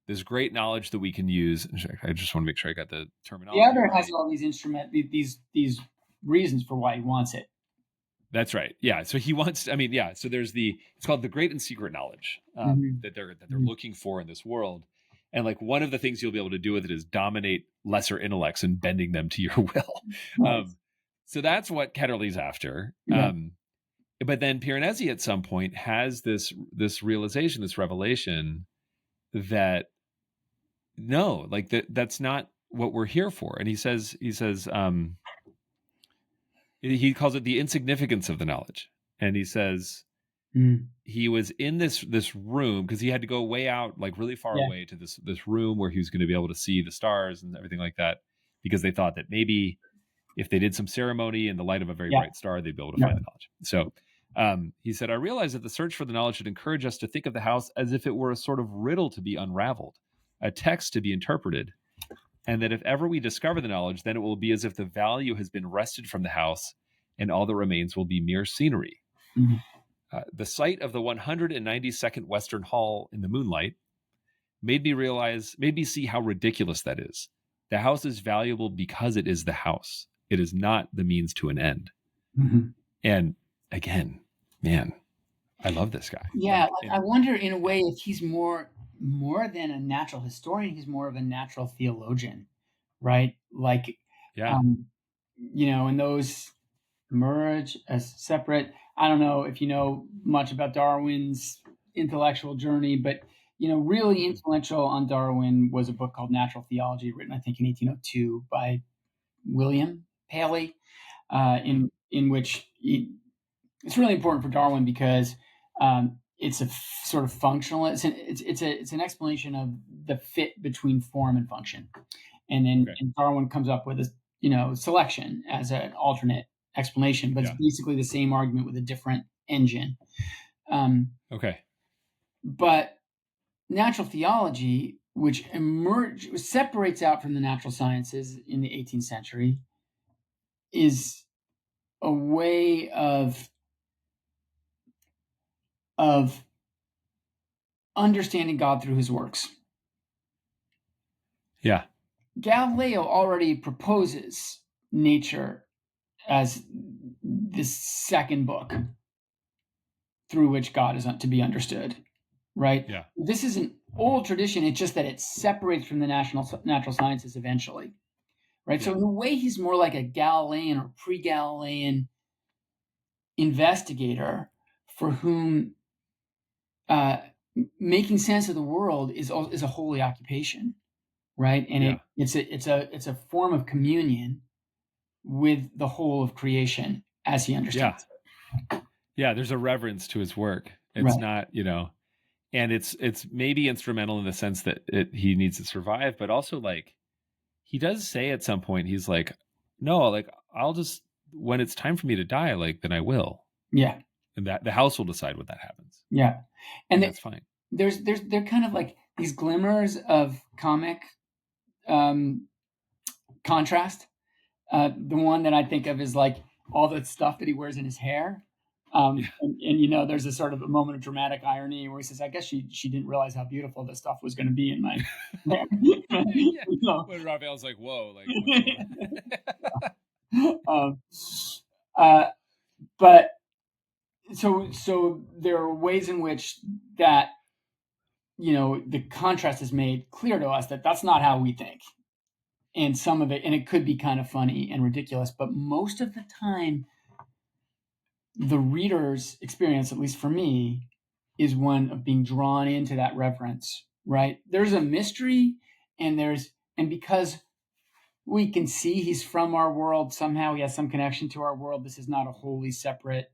this great knowledge that we can use. I just want to make sure I got the terminology. The other has all these these reasons for why he wants it. That's right. Yeah. So he wants. So there's it's called the great and secret knowledge that they're looking for in this world. And like one of the things you'll be able to do with it is dominate lesser intellects and bending them to your will. Nice. So that's what Ketterle's after. Yeah. But then Piranesi at some point has this realization, this revelation that no, like that's not what we're here for. And he says he calls it the insignificance of the knowledge. And he says he was in this room because he had to go way out, like really far away to this room where he was going to be able to see the stars and everything like that, because they thought that maybe if they did some ceremony in the light of a very bright star, they'd be able to find the knowledge. So he said, I realized that the search for the knowledge should encourage us to think of the house as if it were a sort of riddle to be unraveled, a text to be interpreted, and that if ever we discover the knowledge, then it will be as if the value has been wrested from the house and all that remains will be mere scenery. Mm-hmm. The sight of the 192nd Western Hall in the moonlight made me see how ridiculous that is. The house is valuable because it is the house. It is not the means to an end. Mm-hmm. And again, man, I love this guy. Yeah, I wonder in a way if he's more than a natural historian, he's more of a natural theologian, right? Like, and those merge as separate. I don't know if you know much about Darwin's intellectual journey, but really influential on Darwin was a book called Natural Theology, written I think in 1802 by William Paley, in which it's really important for Darwin because it's a sort of functional. It's an explanation of the fit between form and function, and then and Darwin comes up with selection as an alternate explanation, but it's basically the same argument with a different engine. But natural theology, which separates out from the natural sciences in the 18th century, is a way of understanding God through his works. Yeah. Galileo already proposes nature as this second book through which God is to be understood, right? Yeah. This is an old tradition. It's just that it separates from the natural sciences eventually, right? Yeah. So in a way, he's more like a Galilean or pre-Galilean investigator for whom making sense of the world is a holy occupation, right? And it's a form of communion with the whole of creation as he understands it. Yeah, there's a reverence to his work. It's not, and it's maybe instrumental in the sense that he needs to survive, but also like he does say at some point, he's like, no, like I'll just, when it's time for me to die, like then I will. Yeah. And that the house will decide when that happens. Yeah. And that's fine. They're kind of like these glimmers of comic contrast. The one that I think of is like all the stuff that he wears in his hair. And there's a sort of a moment of dramatic irony where he says, I guess she didn't realize how beautiful this stuff was going to be in my hair. When Raphael's like, whoa, like but so there are ways in which that the contrast is made clear to us that that's not how we think. And some of it, and it could be kind of funny and ridiculous, but most of the time, the reader's experience, at least for me, is one of being drawn into that reverence, right? There's a mystery, and because we can see he's from our world, somehow he has some connection to our world. This is not a wholly separate,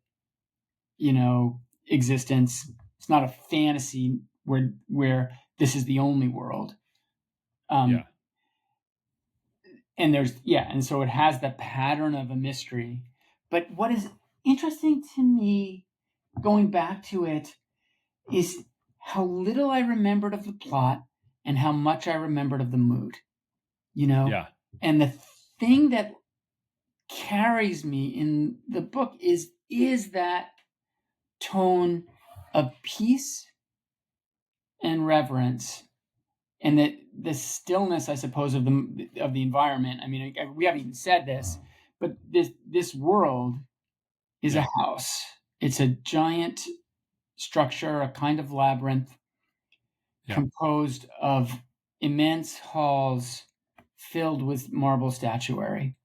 existence. It's not a fantasy where this is the only world. And so it has the pattern of a mystery. But what is interesting to me, going back to it, is how little I remembered of the plot and how much I remembered of the mood. And the thing that carries me in the book is that tone of peace and reverence, and that the stillness, I suppose, of the environment. I mean, we haven't even said this, but this world is a house. It's a giant structure, a kind of labyrinth, composed of immense halls filled with marble statuary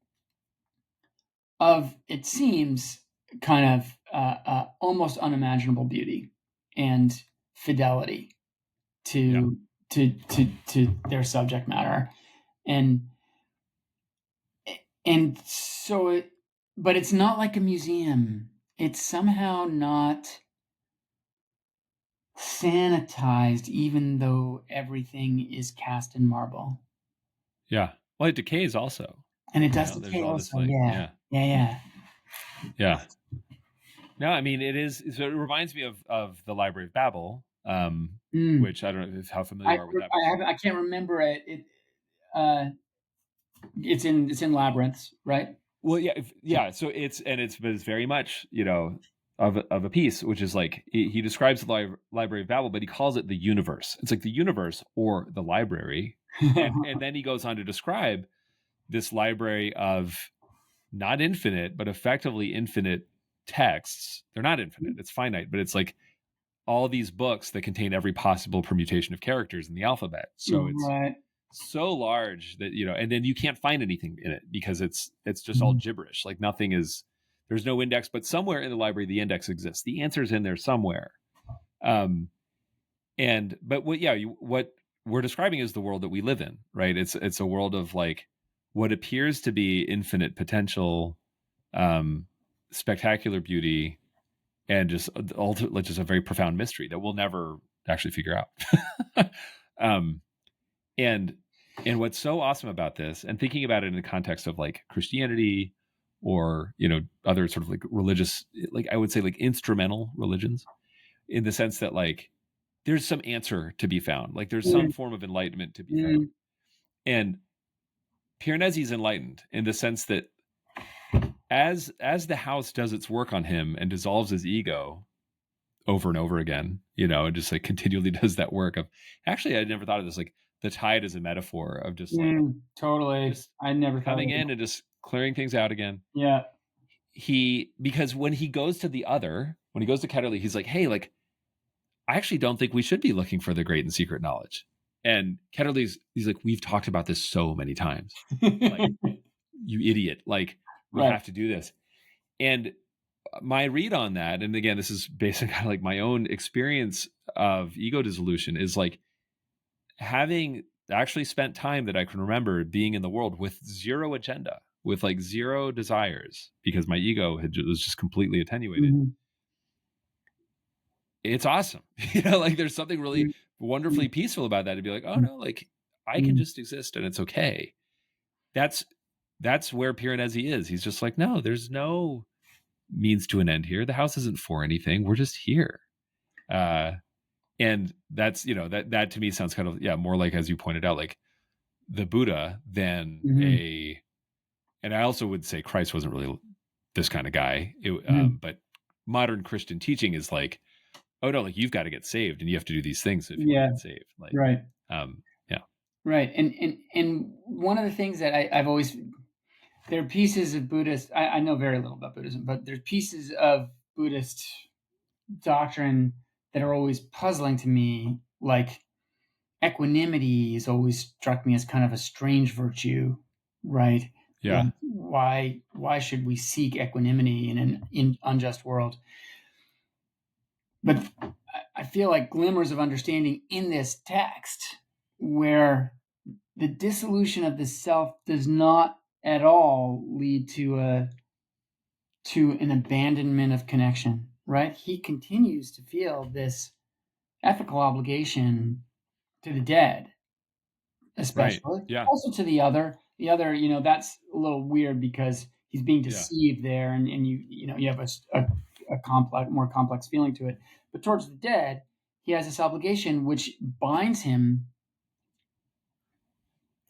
of, it seems, kind of almost unimaginable beauty and fidelity to their subject matter. And so but it's not like a museum. It's somehow not sanitized, even though everything is cast in marble. Yeah. Well, it decays also. And it does decay also. Yeah. No, I mean, it is. So it reminds me of the Library of Babel, which I don't know how familiar you are with that. I can't remember it. It's in Labyrinths, right? Well, yeah. So it's very much, of a piece, which is like, he describes the Library of Babel, but he calls it the universe. It's like the universe or the library. and then he goes on to describe this library of not infinite, but effectively infinite texts. They're not infinite, it's finite, but it's like all these books that contain every possible permutation of characters in the alphabet. So it's so large that, and then you can't find anything in it because it's just all gibberish. Like there's no index, but somewhere in the library, the index exists. The answer's in there somewhere. But what we're describing is the world that we live in, right? It's a world of like what appears to be infinite potential, spectacular beauty, and just a very profound mystery that we'll never actually figure out. And what's so awesome about this, and thinking about it in the context of like Christianity or, other sort of like religious, like I would say like instrumental religions, in the sense that like there's some answer to be found, like there's some form of enlightenment to be found. And Piranesi is enlightened in the sense that as the house does its work on him and dissolves his ego over and over again, and just like continually does that work of, actually, I never thought of this, like the tide is a metaphor of just like totally. Just I never coming in and just clearing things out again. Yeah. Because when he goes to Ketterly, he's like, hey, like, I actually don't think we should be looking for the great and secret knowledge. And Ketterly's, he's like, we've talked about this so many times. Like, you idiot. Like, we have to do this. And my read on that, and again, this is based on kind of like my own experience of ego dissolution, is like having actually spent time that I can remember being in the world with zero agenda, with like zero desires, because my ego was just completely attenuated. Mm-hmm. It's awesome. Like there's something really wonderfully peaceful about that, to be like, oh no, like I can just exist and it's okay. That's where Piranesi is. He's just like, no, there's no means to an end here. The house isn't for anything. We're just here. And that's, that to me sounds kind of, more like, as you pointed out, like the Buddha than and I also would say Christ wasn't really this kind of guy. But modern Christian teaching is like, oh no, like you've got to get saved and you have to do these things if you want to get saved. Like, right. Yeah. Right. And one of the things that I've always, there are pieces of Buddhist, I know very little about Buddhism, but there's pieces of Buddhist doctrine that are always puzzling to me. Like equanimity has always struck me as kind of a strange virtue, right? Yeah. Like, why should we seek equanimity in an unjust world? But I feel like glimmers of understanding in this text where the dissolution of the self does not at all lead to an abandonment of connection, right? He continues to feel this ethical obligation to the dead, especially. Right. Yeah. Also to the other. The other, that's a little weird because he's being deceived there, and you have a complex, more complex feeling to it. But towards the dead, he has this obligation which binds him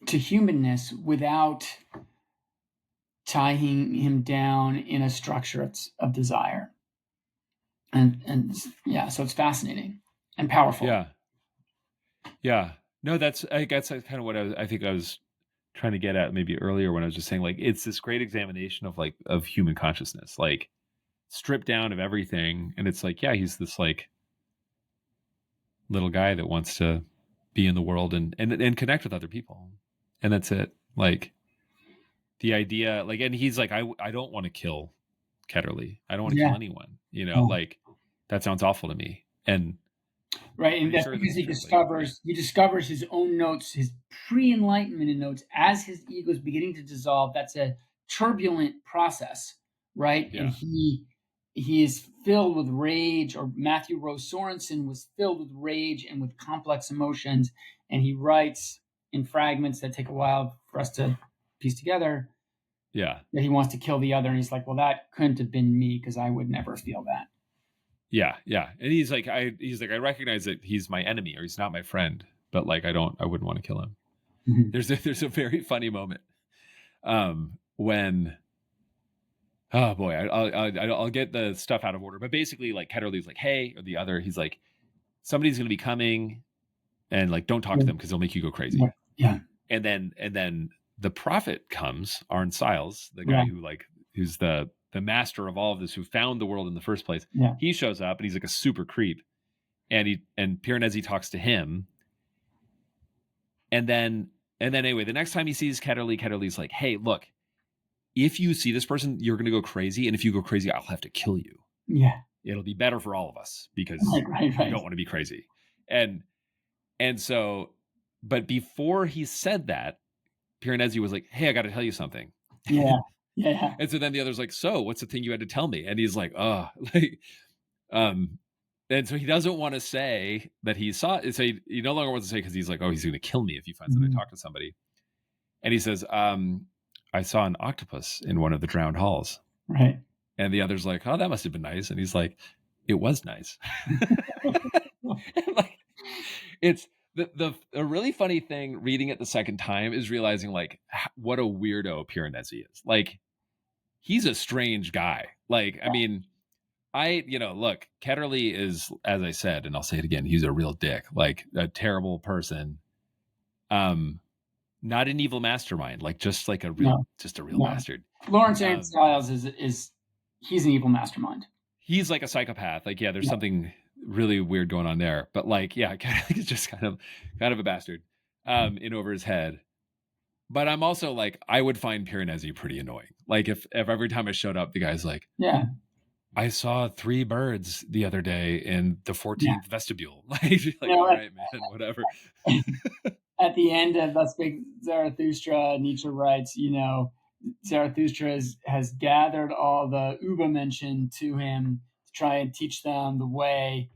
to humanness without tying him down in a structure of desire. And yeah, so it's fascinating and powerful. Yeah. No, I guess that's kind of what I think I was trying to get at maybe earlier when I was just saying, like, it's this great examination of human consciousness, like stripped down of everything. And it's like, yeah, he's this like little guy that wants to be in the world and connect with other people. And that's it. Like the idea, like, and he's like, I don't want to kill Ketterly. I don't want to kill anyone, like that sounds awful to me. And right, and that's because he discovers his own notes, his pre-enlightenment notes, as his ego is beginning to dissolve. That's a turbulent process, right? And he is filled with rage, or Matthew Rose Sorensen was filled with rage and with complex emotions, and he writes in fragments that take a while for us to piece together. Yeah, that he wants to kill the other, and he's like, well, that couldn't have been me because I would never feel that. Yeah. And he's like, I recognize that he's my enemy or he's not my friend, but like, I wouldn't want to kill him. Mm-hmm. There's a very funny moment when, oh boy, I'll get the stuff out of order, but basically like Ketterly's like, hey, or the other, he's like, somebody's going to be coming and like, don't talk to them because they'll make you go crazy. Yeah. And then the prophet comes, Arne Siles, the guy who's the master of all of this, who found the world in the first place. Yeah. He shows up and he's like a super creep, and Piranesi talks to him, and then anyway, the next time he sees Ketterly's like, hey, look, if you see this person, you're going to go crazy, and if you go crazy, I'll have to kill you. Yeah, it'll be better for all of us because right. you don't want to be crazy. And so, but before he said that, Piranesi was like, hey, I got to tell you something. Yeah. And so then the other's like, so what's the thing you had to tell me? And he's like, oh, like, and so he doesn't want to say that he saw it. So he no longer wants to say, because he's like, oh, he's going to kill me if he finds that I talk to somebody. And he says, I saw an octopus in one of the drowned halls. Right. And the other's like, oh, that must have been nice. And he's like, it was nice. Like, it's a really funny thing reading it the second time is realizing like what a weirdo Piranesi is. Like, he's a strange guy. Like, I mean, look, Ketterly is, as I said, and I'll say it again, he's a real dick, like a terrible person. Not an evil mastermind, like just like a real bastard. Lawrence Arne Siles is he's an evil mastermind. He's like a psychopath. Like, yeah, there's something really weird going on there. But like, yeah, he's just kind of a bastard in over his head. But I'm also like, I would find Piranesi pretty annoying. Like if every time I showed up, the guy's like, yeah, I saw 3 birds the other day in the 14th vestibule. Like all right, man, whatever. At the end of Thus Spake Zarathustra, Nietzsche writes, Zarathustra has gathered all the Übermenschen to him to try and teach them the way.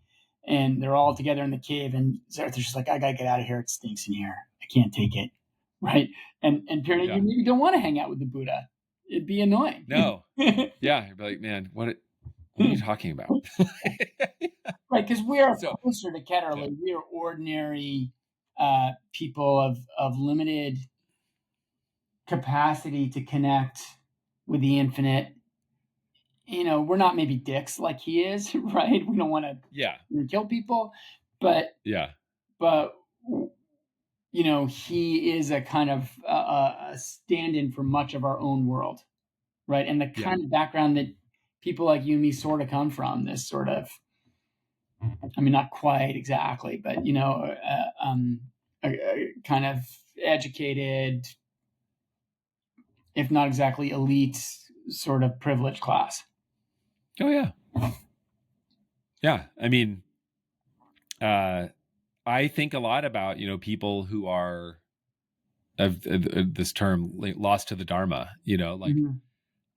And they're all together in the cave. And Zarathustra's like, I got to get out of here. It stinks in here. I can't take it. Right. And Piranesi, you maybe don't want to hang out with the Buddha. It'd be annoying. No. Yeah. You'd be like, man, what are you talking about? Right. Because we are closer to Ketterly. We are ordinary people of limited capacity to connect with the infinite. We're not maybe dicks like he is, right? We don't want to kill people, but he is a kind of a stand-in for much of our own world, right? And the kind of background that people like you and me sort of come from, this sort of, I mean, not quite exactly, but a kind of educated, if not exactly elite, sort of privileged class. Oh yeah. Yeah. I mean, I think a lot about, people who are of this term lost to the Dharma, like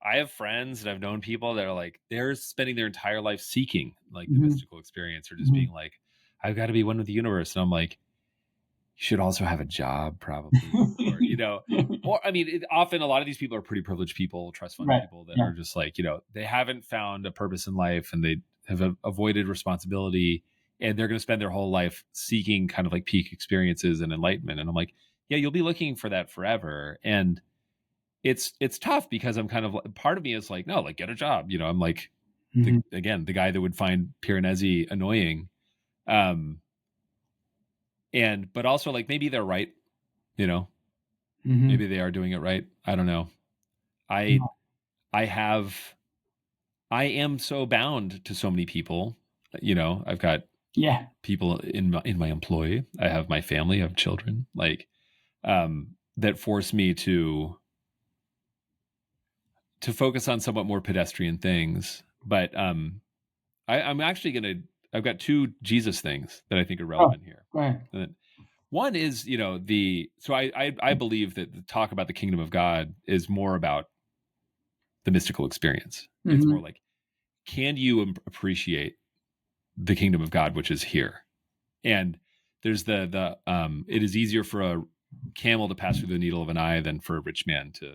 I have friends and I've known people that are like, they're spending their entire life seeking like the mystical experience, or just being like, I've got to be one with the universe. And I'm like, you should also have a job probably, or, or I mean, often a lot of these people are pretty privileged people, trust fund people that are just like, they haven't found a purpose in life and they have avoided responsibility, and they're going to spend their whole life seeking kind of like peak experiences and enlightenment. And I'm like, yeah, you'll be looking for that forever. And it's tough because I'm kind of, part of me is like, no, like get a job. I'm like, again, the guy that would find Piranesi annoying. But also like, maybe they're right, maybe they are doing it right. I don't know. I am so bound to so many people, I've got people in my employ. I have my family, I have children, like, that force me to focus on somewhat more pedestrian things. But I'm actually I've got two Jesus things that I think are relevant here. Right. One is, so I believe that the talk about the kingdom of God is more about the mystical experience. It's more like, can you appreciate the kingdom of God, which is here? And there's the it is easier for a camel to pass through the needle of an eye than for a rich man to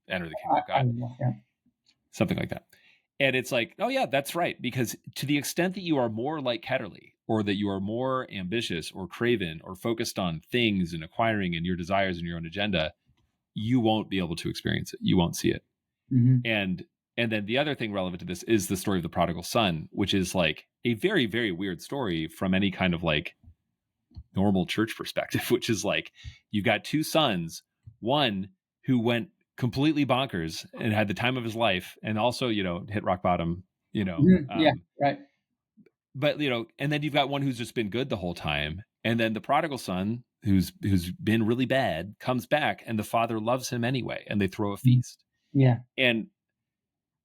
enter the kingdom of God. Something like that. And it's like, oh yeah, that's right. Because to the extent that you are more like Ketterly, or that you are more ambitious or craven or focused on things and acquiring and your desires and your own agenda, you won't be able to experience it. You won't see it. And then the other thing relevant to this is the story of the prodigal son, which is like a very, very weird story from any kind of like normal church perspective, which is like, you've got two sons, one who went completely bonkers and had the time of his life, and also, hit rock bottom, right. But, and then you've got one who's just been good the whole time. And then the prodigal son, who's been really bad, comes back, and the father loves him anyway, and they throw a feast. Yeah. And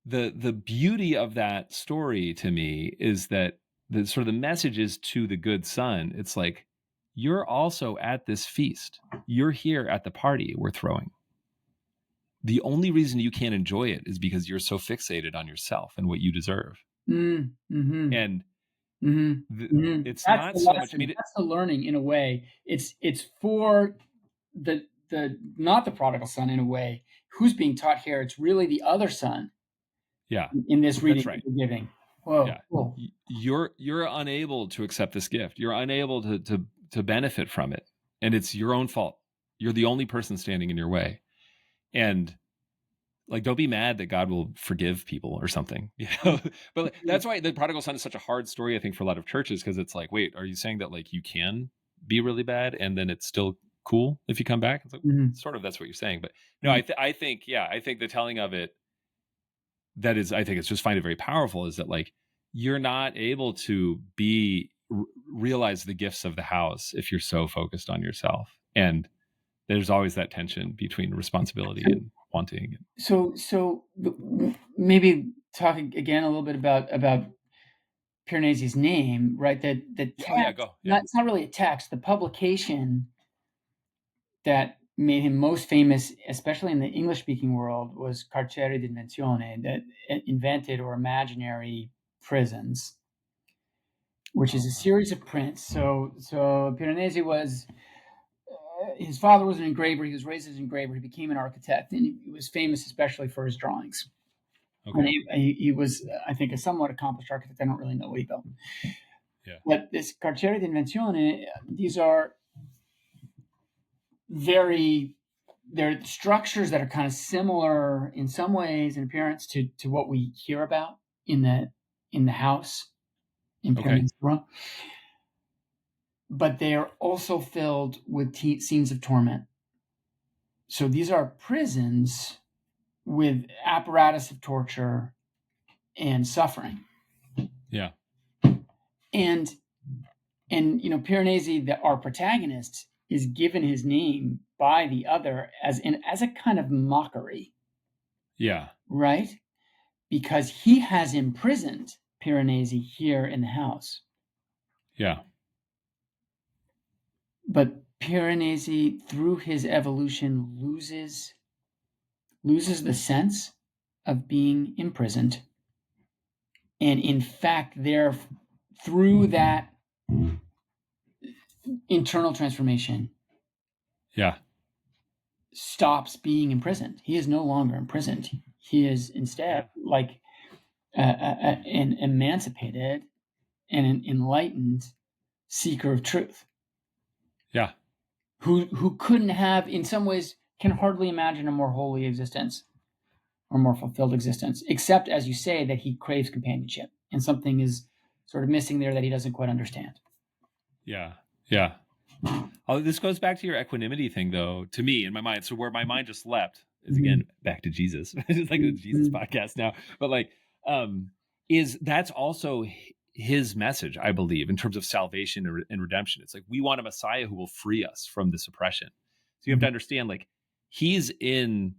the beauty of that story to me is that the sort of the message is to the good son. It's like, you're also at this feast. You're here at the party we're throwing. The only reason you can't enjoy it is because you're so fixated on yourself and what you deserve. And it's that's not so much. I mean, that's the learning in a way. It's for the not the prodigal son in a way who's being taught here. It's really the other son. Yeah. In this reading you're giving. Whoa. Yeah. Cool. You're unable to accept this gift. You're unable to benefit from it, and it's your own fault. You're the only person standing in your way. And like, don't be mad that God will forgive people or something, But that's why the prodigal son is such a hard story, I think, for a lot of churches, because it's like, wait, are you saying that like you can be really bad and then it's still cool if you come back? It's like, sort of, that's what you're saying. But no, I think the telling of it, I think it's just, find it very powerful, is that like, you're not able to realize the gifts of the house if you're so focused on yourself. And there's always that tension between responsibility and wanting. So maybe talking again a little bit about Piranesi's name, right? That text, it's not really a text. The publication that made him most famous, especially in the English-speaking world, was Carceri d'Invenzione, that invented or imaginary prisons, which is a series of prints. So Piranesi was, his father was an engraver. He was raised as an engraver. He became an architect, and he was famous especially for his drawings. Okay. And he was, I think, a somewhat accomplished architect. I don't really know what he built. Yeah. But this Carceri d'Invenzione, these are they're structures that are kind of similar in some ways in appearance to what we hear about in the house in Piranesi. But they are also filled with scenes of torment. So these are prisons with apparatus of torture and suffering. Yeah. And And, Piranesi, our protagonist, is given his name by the other as a kind of mockery. Yeah. Right? Because he has imprisoned Piranesi here in the house. Yeah. But Piranesi, through his evolution, loses the sense of being imprisoned. And in fact, through that internal transformation, stops being imprisoned. He is no longer imprisoned. He is instead like an emancipated and an enlightened seeker of truth. Yeah. Who couldn't have, in some ways, can hardly imagine a more holy existence or more fulfilled existence, except, as you say, that he craves companionship, and something is sort of missing there that he doesn't quite understand. Yeah. Yeah. Oh, this goes back to your equanimity thing, though, to me in my mind. So where my mind just leapt is, again, back to Jesus. It's like a Jesus podcast now. But like, that's also his message, I believe, in terms of salvation and redemption. It's like, we want a Messiah who will free us from this oppression. So you have to understand, like, he's in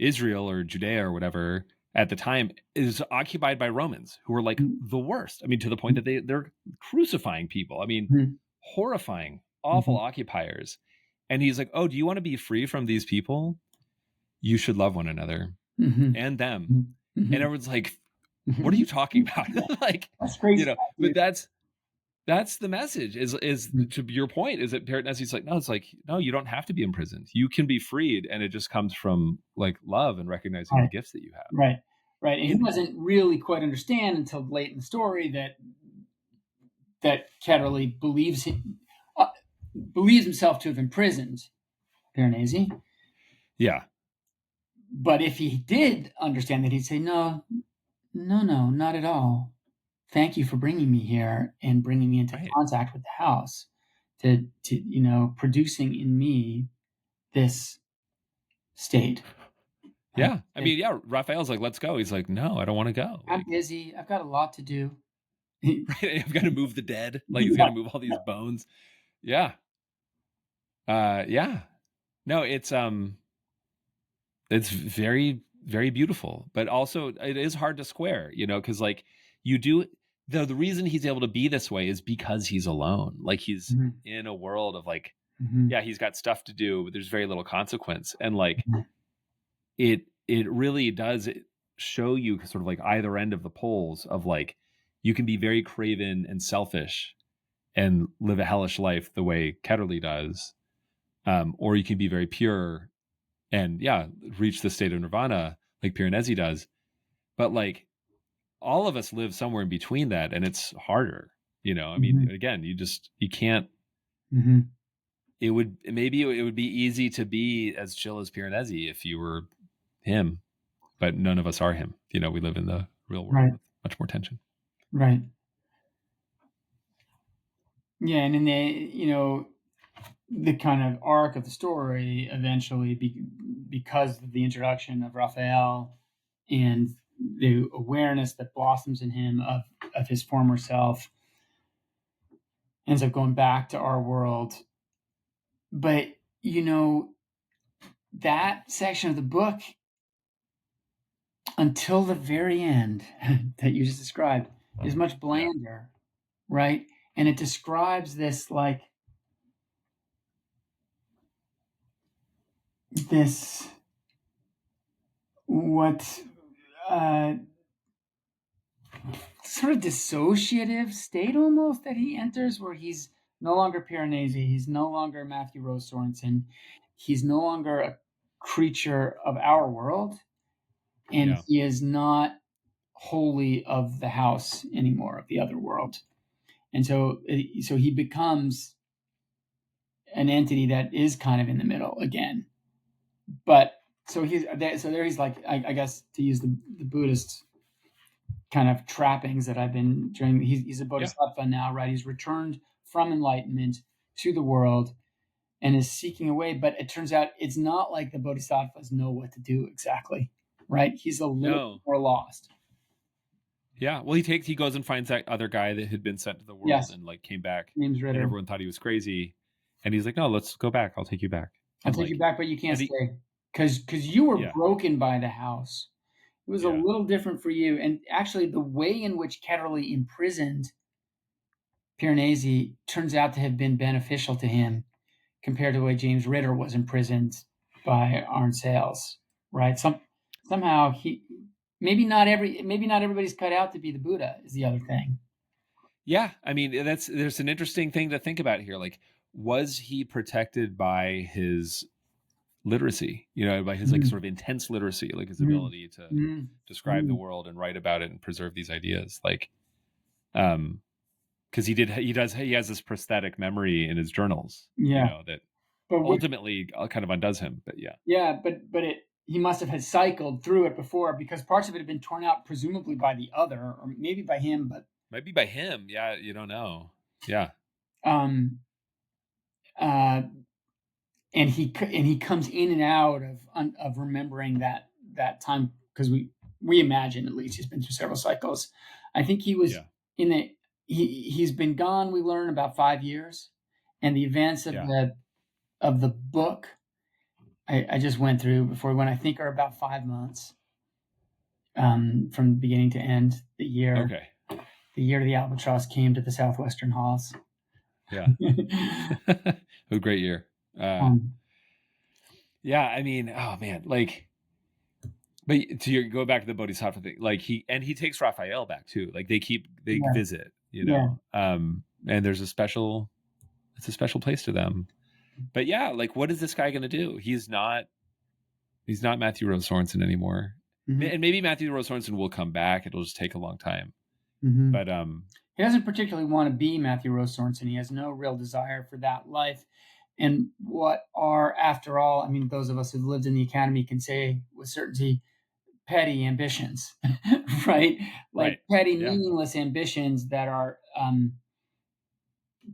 Israel or Judea or whatever at the time, is occupied by Romans who are like the worst. I mean, to the point that they're crucifying people. I mean, horrifying, awful occupiers. And he's like, oh, do you want to be free from these people? You should love one another and them. And everyone's like, what are you talking about? Like, that's crazy. But that's the message is to your point, is that Piranesi's like, no, you don't have to be imprisoned. You can be freed. And it just comes from like love and recognizing the gifts that you have. Right. And he doesn't really quite understand until late in the story that Ketterly believes himself to have imprisoned Piranesi. Yeah. But if he did understand that, he'd say, no, not at all. Thank you for bringing me here and bringing me into contact with the house, to producing in me this state. Yeah. I mean, yeah, Raphael's like, let's go. He's like, no, I don't want to go. I'm busy. I've got a lot to do. I've got to move the dead. Like, he's got to move all these bones. Yeah. Yeah. No, it's very, very beautiful, but also it is hard to square, because like the reason he's able to be this way is because he's alone. Like, he's in a world of like, yeah, he's got stuff to do, but there's very little consequence. And like, it really does show you sort of like either end of the poles of like, you can be very craven and selfish and live a hellish life the way Ketterly does. Or you can be very pure and reach the state of nirvana like Piranesi does. But like, all of us live somewhere in between that, and it's harder. I mean, again, you can't. It would be easy to be as chill as Piranesi if you were him, but none of us are him. We live in the real world with much more tension. Right. Yeah, and in the kind of arc of the story, eventually, because of the introduction of Raphael and the awareness that blossoms in him of his former self, ends up going back to our world. But that section of the book, until the very end that you just described, is much blander, right? And it describes this like this sort of dissociative state almost that he enters, where he's no longer Piranesi, he's no longer Matthew Rose Sorensen, he's no longer a creature of our world, and he is not wholly of the house anymore, of the other world. And so he becomes an entity that is kind of in the middle again. But so there he's like, I guess, to use the Buddhist kind of trappings that I've been doing, he's a bodhisattva now, right? He's returned from enlightenment to the world and is seeking a way. But it turns out it's not like the bodhisattvas know what to do exactly, right? He's a little more lost. Yeah. Well, he goes and finds that other guy that had been sent to the world Yes, and like came back, name's and Ritter. everyone thought he was crazy. And he's like, no, let's go back. I'll take you back. I'll And take you like, back, but you can't and he, stay because you were yeah, broken by the house. It was a yeah, little different for you, and actually, the way in which Ketterle imprisoned Piranesi turns out to have been beneficial to him compared to the way James Ritter was imprisoned by Arne Sales. Right? Somehow maybe not everybody's cut out to be the Buddha is the other thing. yeah. I mean, there's an interesting thing to think about here. Like, was he protected by his literacy, by his like sort of intense literacy, like his ability to describe the world and write about it and preserve these ideas, like, because he has this prosthetic memory in his journals, that but ultimately kind of undoes him. But but he must have had cycled through it before because parts of it had been torn out, presumably by the other, or maybe by him, but maybe by him. Yeah, you don't know. Yeah. And he comes in and out of remembering that time because we imagine at least he's been through several cycles. I think he was in the he's been gone. We learn about 5 years, and the events of the book I just went through before when I think are about 5 months, from beginning to end. The year the albatross came to the Southwestern Halls. Yeah, a great year. Yeah, I mean, oh man, like, but go back to the Bodhisattva thing, like he takes Raphael back too. Like they visit, and there's a special place to them. But yeah, like, what is this guy going to do? He's not Matthew Rose Sorensen anymore. And maybe Matthew Rose Sorensen will come back. It'll just take a long time. But he doesn't particularly want to be Matthew Rose Sorensen. He has no real desire for that life. And what are, after all, I mean, those of us who've lived in the academy can say with certainty, petty ambitions, right? Like petty, meaningless ambitions that are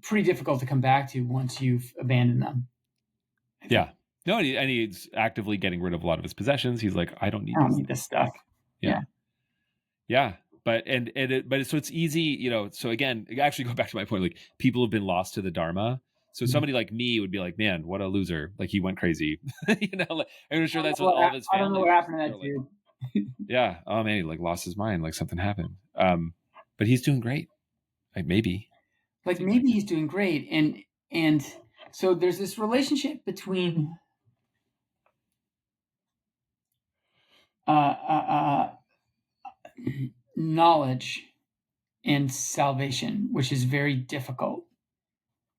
pretty difficult to come back to once you've abandoned them. Yeah. No, and he's actively getting rid of a lot of his possessions. He's like, I don't need this stuff. Like, yeah. But so it's easy, so again, actually go back to my point, like people have been lost to the Dharma. So somebody like me would be like, man, what a loser. Like he went crazy. Like, I'm sure that's what all of his family. I don't know what happened to that dude. Like, yeah. Oh man, he like lost his mind. Like something happened. But he's doing great. Like maybe. Like maybe he's doing great. And so there's this relationship between knowledge and salvation, which is very difficult,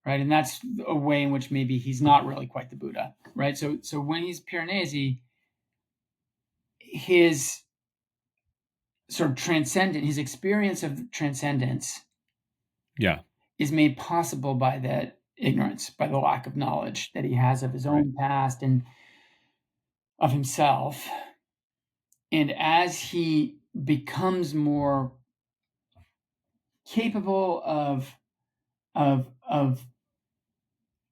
right? And that's a way in which maybe he's not really quite the Buddha, right? So when he's Piranesi, his sort of his experience of transcendence, is made possible by that ignorance, by the lack of knowledge that he has of his own past and of himself. And as he becomes more capable of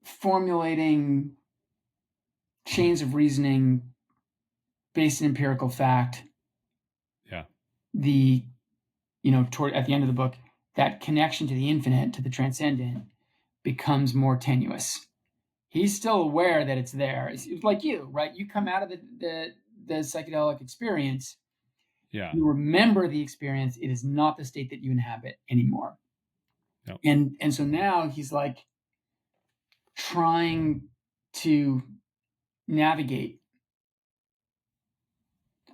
formulating chains of reasoning based in empirical fact, at the end of the book, that connection to the infinite, to the transcendent, becomes more tenuous. He's still aware that it's there. It's like you, right? You come out of the psychedelic experience. Yeah. You remember the experience. It is not the state that you inhabit anymore. No. And so now he's like trying to navigate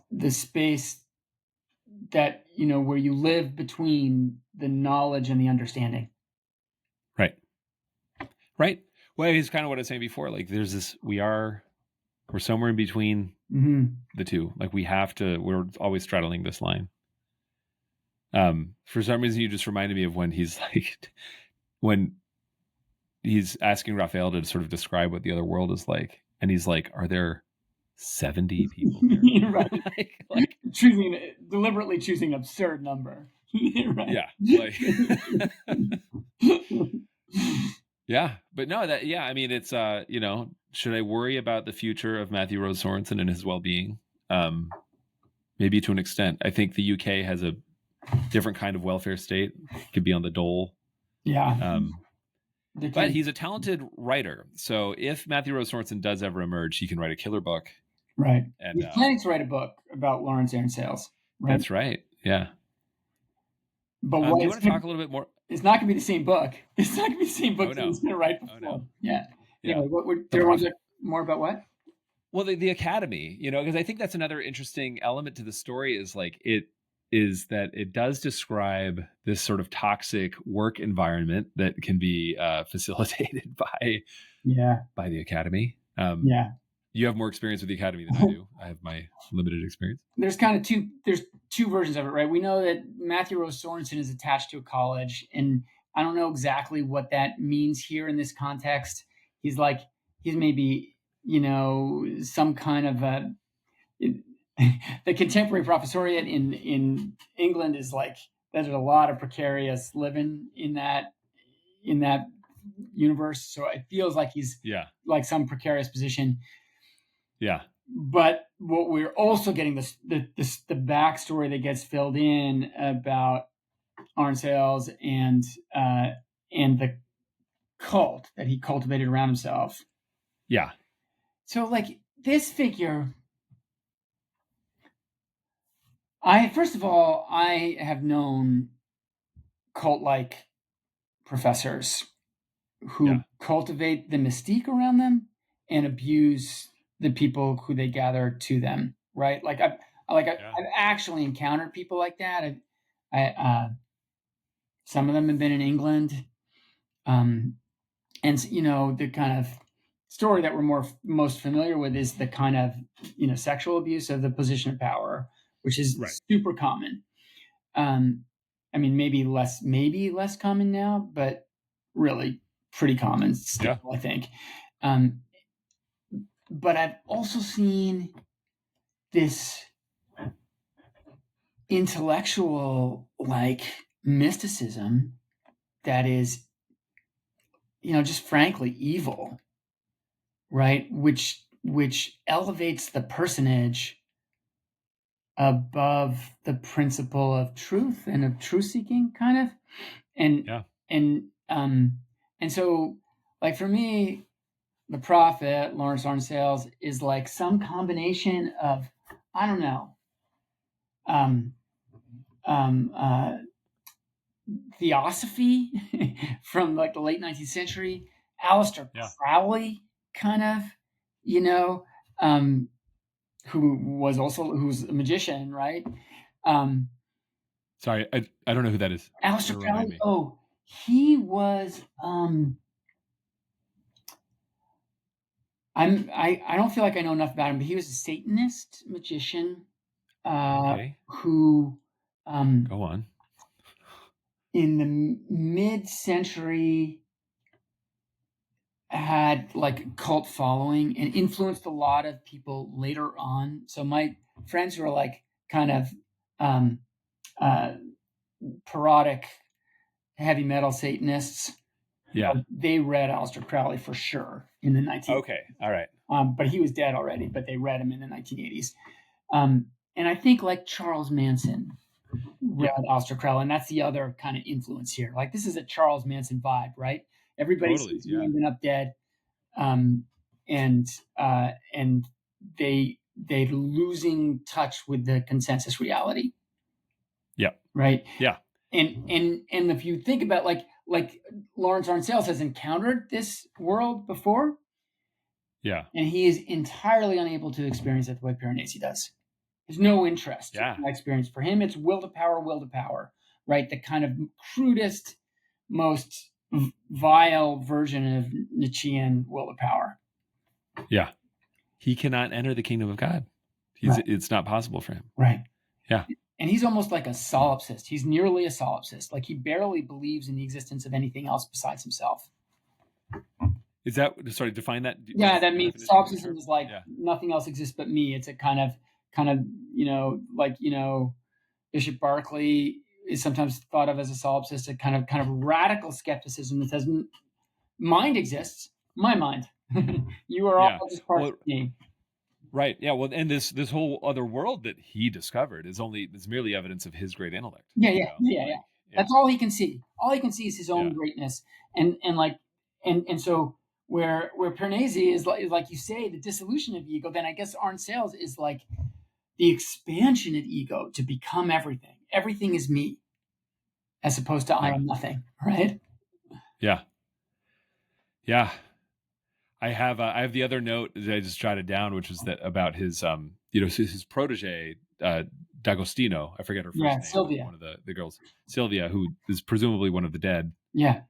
the space that, where you live between the knowledge and the understanding. Right. Well, it's kind of what I was saying before. Like there's this, we're somewhere in between the two. Like we're always straddling this line. For some reason, you just reminded me of when he's like, when he's asking Raphael to sort of describe what the other world is like. And he's like, are there 70 people here? Right. like deliberately choosing an absurd number. Right. Yeah. Like, yeah, but no, I mean, it's, should I worry about the future of Matthew Rose Sorensen and his well-being? Maybe to an extent. I think the UK has a different kind of welfare state. He could be on the dole. Yeah. But he's a talented writer. So if Matthew Rose Sorensen does ever emerge, he can write a killer book. Right. And he's planning to write a book about Lawrence Aaron Sales. Right? That's right. Yeah. But do you want to talk a little bit more? It's not going to be the same book. It's not going to be the same book that he's going to write before. No. Yeah. Anyway, do you want to talk more about what? Well, the academy, because I think that's another interesting element to the story is like it does describe this sort of toxic work environment that can be facilitated by the academy. You have more experience with the academy than I do. I have my limited experience. There's kind of two versions of it, right? We know that Matthew Rose Sorensen is attached to a college, and I don't know exactly what that means here in this context. He's maybe, some kind of the contemporary professoriate in England is like, there's a lot of precarious living in that universe. So it feels like he's like some precarious position. Yeah. But what we're also getting the backstory that gets filled in about Aaron Sales and the cult that he cultivated around himself. Yeah. So like this figure, first of all, I have known cult-like professors who cultivate the mystique around them and abuse the people who they gather to them, right? Like I've actually encountered people like that. Some of them have been in England, and the kind of story that we're most familiar with is the kind of sexual abuse of the position of power, which is super common. I mean, maybe less common now, but really pretty common still, I think. But I've also seen this intellectual mysticism that is, just frankly evil, right? Which elevates the personage above the principle of truth and of truth seeking, kind of. And so, like, for me, the prophet, Lawrence Aaron Sales, is like some combination of, I don't know, theosophy from like the late 19th century, Aleister Crowley, kind of, who's a magician, right? Sorry, I don't know who that is. Aleister Crowley. Oh, he was. I don't feel like I know enough about him, but he was a Satanist magician who go on. In the mid-century had like a cult following and influenced a lot of people later on. So my friends who are like kind of parodic heavy metal Satanists, they read Aleister Crowley for sure in the 1980s. Okay, all right. But he was dead already, but they read him in the 1980s. And I think like Charles Manson read Aleister Crowley, and that's the other kind of influence here. Like this is a Charles Manson vibe, right? Everybody's ending up dead, and they losing touch with the consensus reality. Yeah. Right. Yeah. And if you think about like Lawrence Aaron Sales has encountered this world before. Yeah. And he is entirely unable to experience it the way Piranesi does. There's no interest in that experience. For him, it's will to power, right? The kind of crudest, most vile version of Nietzschean will to power. Yeah. He cannot enter the kingdom of God. It's not possible for him. Right. Yeah. And he's almost like a solipsist. He's nearly a solipsist. Like he barely believes in the existence of anything else besides himself. Is that, sorry, define that? Yeah, that means solipsism is like nothing else exists but me. It's a kind of, Bishop Berkeley is sometimes thought of as a solipsist, a kind of radical skepticism that says mind exists, my mind. You are all just part of me. Right. Yeah. Well, and this whole other world that he discovered is merely evidence of his great intellect. Yeah. That's all he can see. All he can see is his own greatness, and so where Piranesi is like you say, the dissolution of ego. Then I guess Arne Sales is like the expansion of ego to become everything. Everything is me, as opposed to I am nothing. Right. Yeah. Yeah. I have the other note that I just jotted down, which was that about his his protege, D'Agostino. I forget her first name. Sylvia. One of the girls, Sylvia, who is presumably one of the dead. Yeah.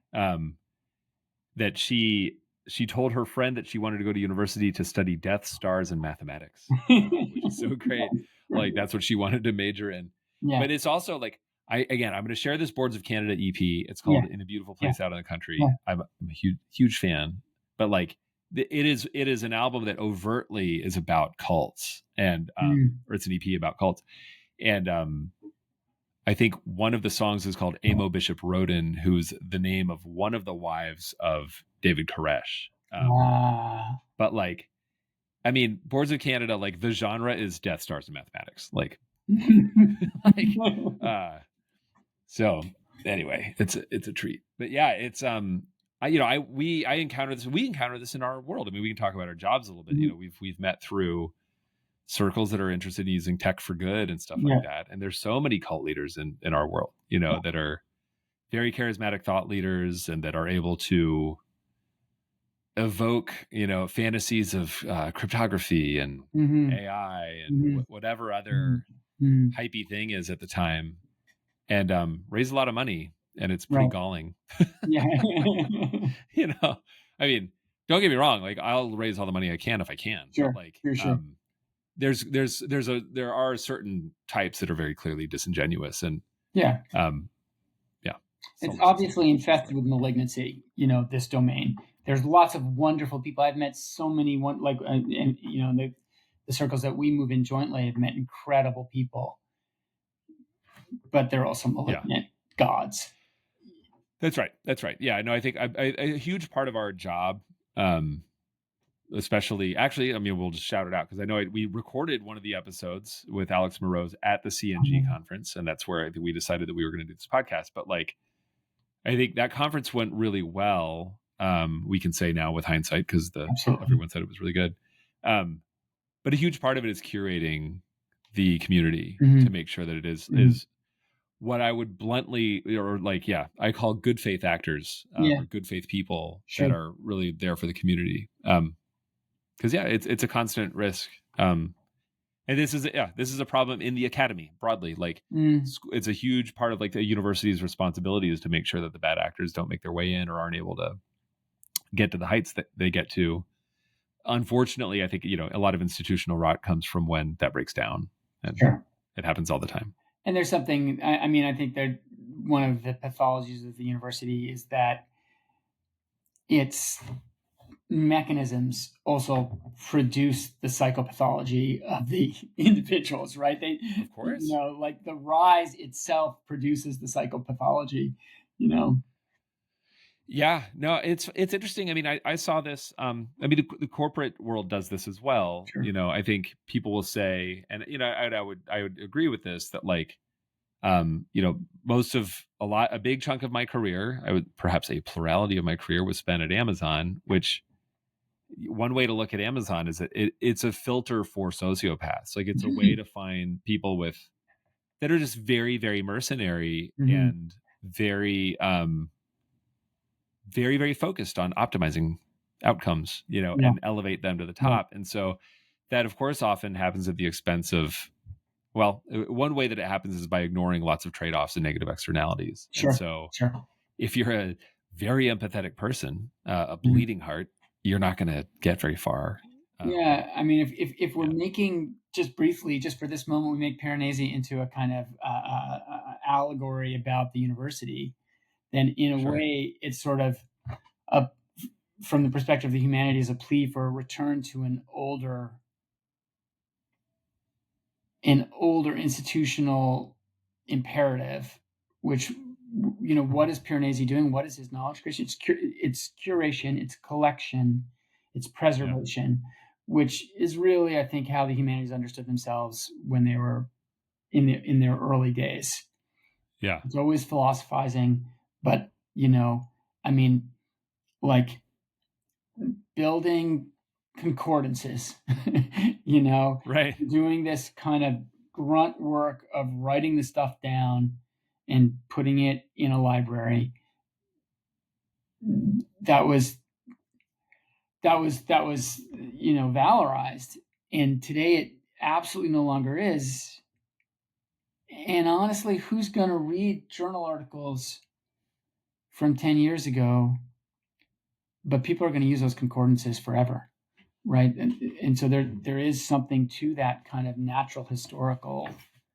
That she told her friend that she wanted to go to university to study death, stars, and mathematics, which is so great. Like that's what she wanted to major in. Yeah. But it's also like I'm going to share this Boards of Canada EP. It's called "In a Beautiful Place Out in the Country." Yeah. I'm a huge fan, but like it is an album that overtly is about cults, and or it's an EP about cults, and I think one of the songs is called Amo Bishop Roden, who's the name of one of the wives of David Koresh. But like, I mean, Boards of Canada, like the genre is Death, Stars, and Mathematics. Like, so anyway, it's a treat. But yeah, it's we encounter this in our world. I mean, we can talk about our jobs a little bit. You know, we've met through circles that are interested in using tech for good and stuff like that. And there's so many cult leaders in our world, that are very charismatic thought leaders and that are able to evoke, fantasies of cryptography and AI and whatever other hypey thing is at the time, and raise a lot of money. And it's pretty galling. Yeah. I mean, don't get me wrong. Like I'll raise all the money I can if I can. Sure. But like, sure. There are certain types that are very clearly disingenuous, and it's obviously infested with malignancy. This domain. There's lots of wonderful people. I've met so many the circles that we move in jointly. I've met incredible people, but they're also malignant gods. That's right. Yeah, no, I think a huge part of our job. Especially, actually, I mean, we'll just shout it out because I know we recorded one of the episodes with Alex Morose at the CNG conference, and that's where I think we decided that we were going to do this podcast. But like, I think that conference went really well. We can say now with hindsight because everyone said it was really good. But a huge part of it is curating the community to make sure that it is what I would bluntly I call good faith actors or good faith people that are really there for the community. Because it's a constant risk, and this is a problem in the academy broadly. Like it's a huge part of like the university's responsibility is to make sure that the bad actors don't make their way in or aren't able to get to the heights that they get to. Unfortunately, I think a lot of institutional rot comes from when that breaks down, and it happens all the time. And there's something. I mean, I think that one of the pathologies of the university is that it's mechanisms also produce the psychopathology of the individuals, right? Of course, like the rise itself produces the psychopathology, Yeah, no, it's interesting. I mean, I saw this. I mean, the corporate world does this as well. Sure. I think people will say, and I would agree with this that like, a big chunk of my career, I would perhaps a plurality of my career was spent at Amazon, which one way to look at Amazon is that it's a filter for sociopaths. Like it's a way to find people that are just very, very mercenary and very, very, very focused on optimizing outcomes, and elevate them to the top. And so that, of course, often happens at the expense of, well, one way that it happens is by ignoring lots of trade-offs and negative externalities. Sure. And so if you're a very empathetic person, a bleeding heart, you're not going to get very far. I mean, if we're making, just briefly, just for this moment, we make Piranesi into a kind of allegory about the university, then in a way, it's sort of from the perspective of the humanities, a plea for a return to an older institutional imperative, which, what is Piranesi doing? What is his knowledge creation? It's curation, it's collection, it's preservation. which is really, I think, how the humanities understood themselves when they were in their early days. Yeah. It's always philosophizing, but, I mean, like building concordances, Right. doing this kind of grunt work of writing the stuff down and putting it in a library. That was valorized, and today it absolutely no longer is. And honestly, who's going to read journal articles from 10 years ago? But people are going to use those concordances forever, right? And so there is something to that kind of natural historical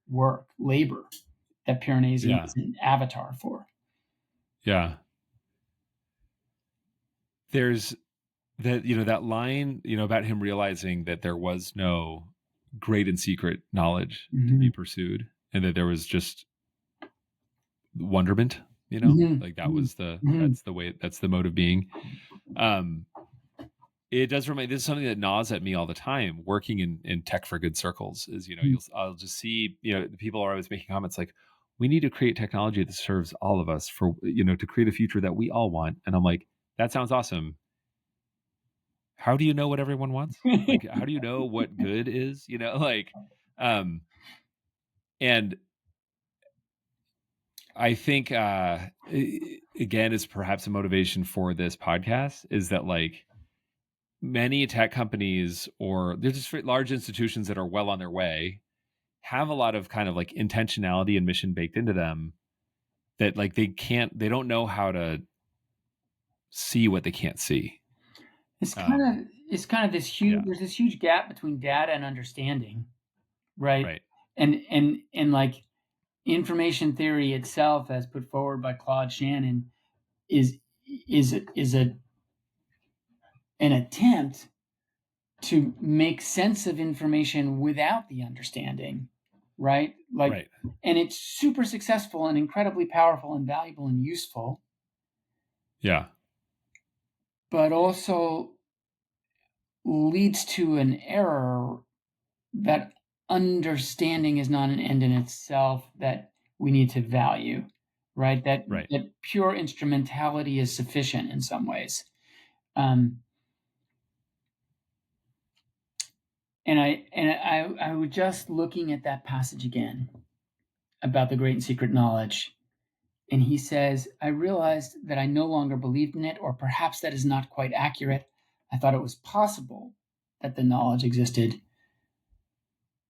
work, labor, that Piranesi is an avatar for. Yeah. There's that line, about him realizing that there was no great and secret knowledge to be pursued, and that there was just wonderment, like that was that's the mode of being. It does remind, this is something that gnaws at me all the time working in tech for good circles is, I'll just see, people are always making comments like, we need to create technology that serves all of us for, to create a future that we all want. And I'm like, that sounds awesome. How do you know what everyone wants? Like, how do you know what good is, and I think, again, is perhaps a motivation for this podcast is that like many tech companies or they're just large institutions that are well on their way have a lot of kind of like intentionality and mission baked into them that like they don't know how to see what they can't see. It's kind of this huge, there's this huge gap between data and understanding, right? Right. And like information theory itself, as put forward by Claude Shannon, is an attempt to make sense of information without the understanding, right? Like, right. And it's super successful and incredibly powerful and valuable and useful. Yeah. But also leads to an error that understanding is not an end in itself that we need to value, right? That pure instrumentality is sufficient in some ways. And I was just looking at that passage again about the great and secret knowledge. And he says, I realized that I no longer believed in it, or perhaps that is not quite accurate. I thought it was possible that the knowledge existed.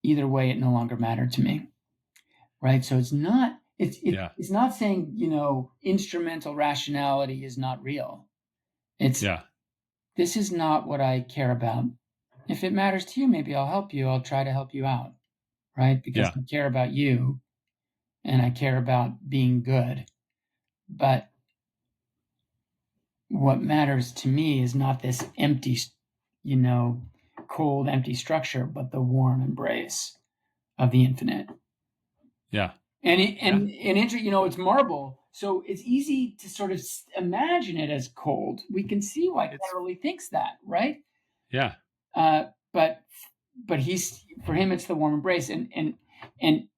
Either way, it no longer mattered to me. Right? So it's not saying, instrumental rationality is not real. It's this is not what I care about. If it matters to you, maybe I'll help you. I'll try to help you out. Right? Because I care about you and I care about being good. But what matters to me is not this empty, cold, empty structure, but the warm embrace of the infinite. Yeah. And it's marble, so it's easy to sort of imagine it as cold. We can see why Crowley thinks that, right? Yeah. But for him, it's the warm embrace, and it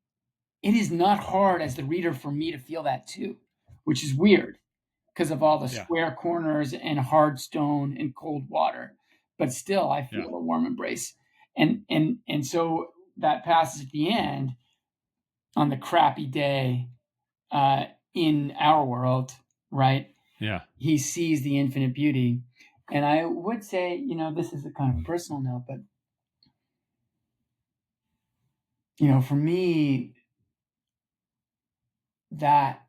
is not hard as the reader for me to feel that too, which is weird because of all the square corners and hard stone and cold water. But still, I feel a warm embrace, and so that passage at the end on the crappy day in our world, right? Yeah. He sees the infinite beauty. And I would say, this is a kind of personal note, but, for me, that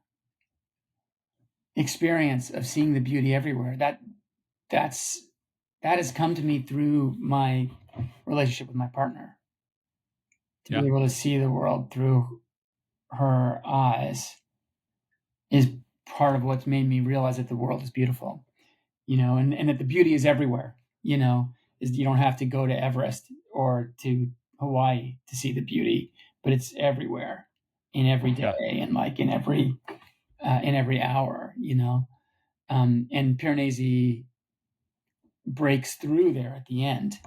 experience of seeing the beauty everywhere, that has come to me through my relationship with my partner. To be able to see the world through her eyes is part of what's made me realize that the world is beautiful, and that the beauty is everywhere, is you don't have to go to Everest or to Hawaii to see the beauty, but it's everywhere in every day and like in every hour, and Piranesi breaks through there at the end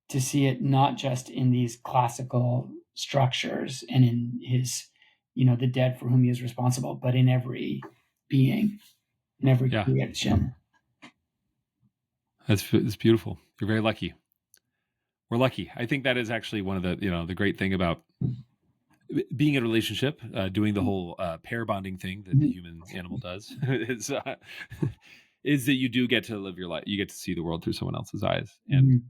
to see it not just in these classical structures and in his, the dead for whom he is responsible, but in every being, in every creation. That's beautiful. You're very lucky. We're lucky. I think that is actually one of the, the great thing about being in a relationship, doing the whole pair bonding thing that the human animal does is that you do get to live your life. You get to see the world through someone else's eyes. And,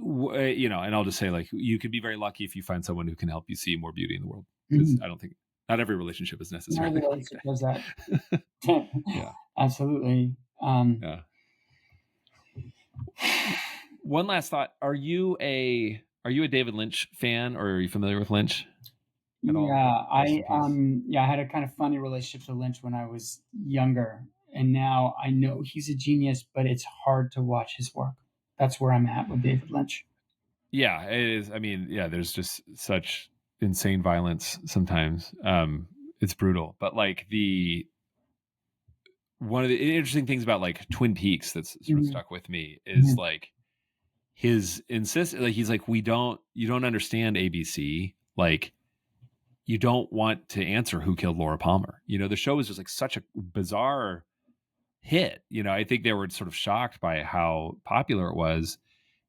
and I'll just say, like, you can be very lucky if you find someone who can help you see more beauty in the world. Because I don't think not every relationship is necessarily not every relationship does that. Yeah. Absolutely. Yeah. One last thought. Are you a David Lynch fan, or are you familiar with Lynch at all? I had a kind of funny relationship to Lynch when I was younger, and now I know he's a genius, but it's hard to watch his work. That's where I'm at with David Lynch. Yeah, it is. I mean, there's just such insane violence sometimes. It's brutal. But like one of the interesting things about like Twin Peaks that's sort of stuck with me is like his like he's like, you don't understand ABC. Like, you don't want to answer who killed Laura Palmer. The show was just like such a bizarre hit. I think they were sort of shocked by how popular it was.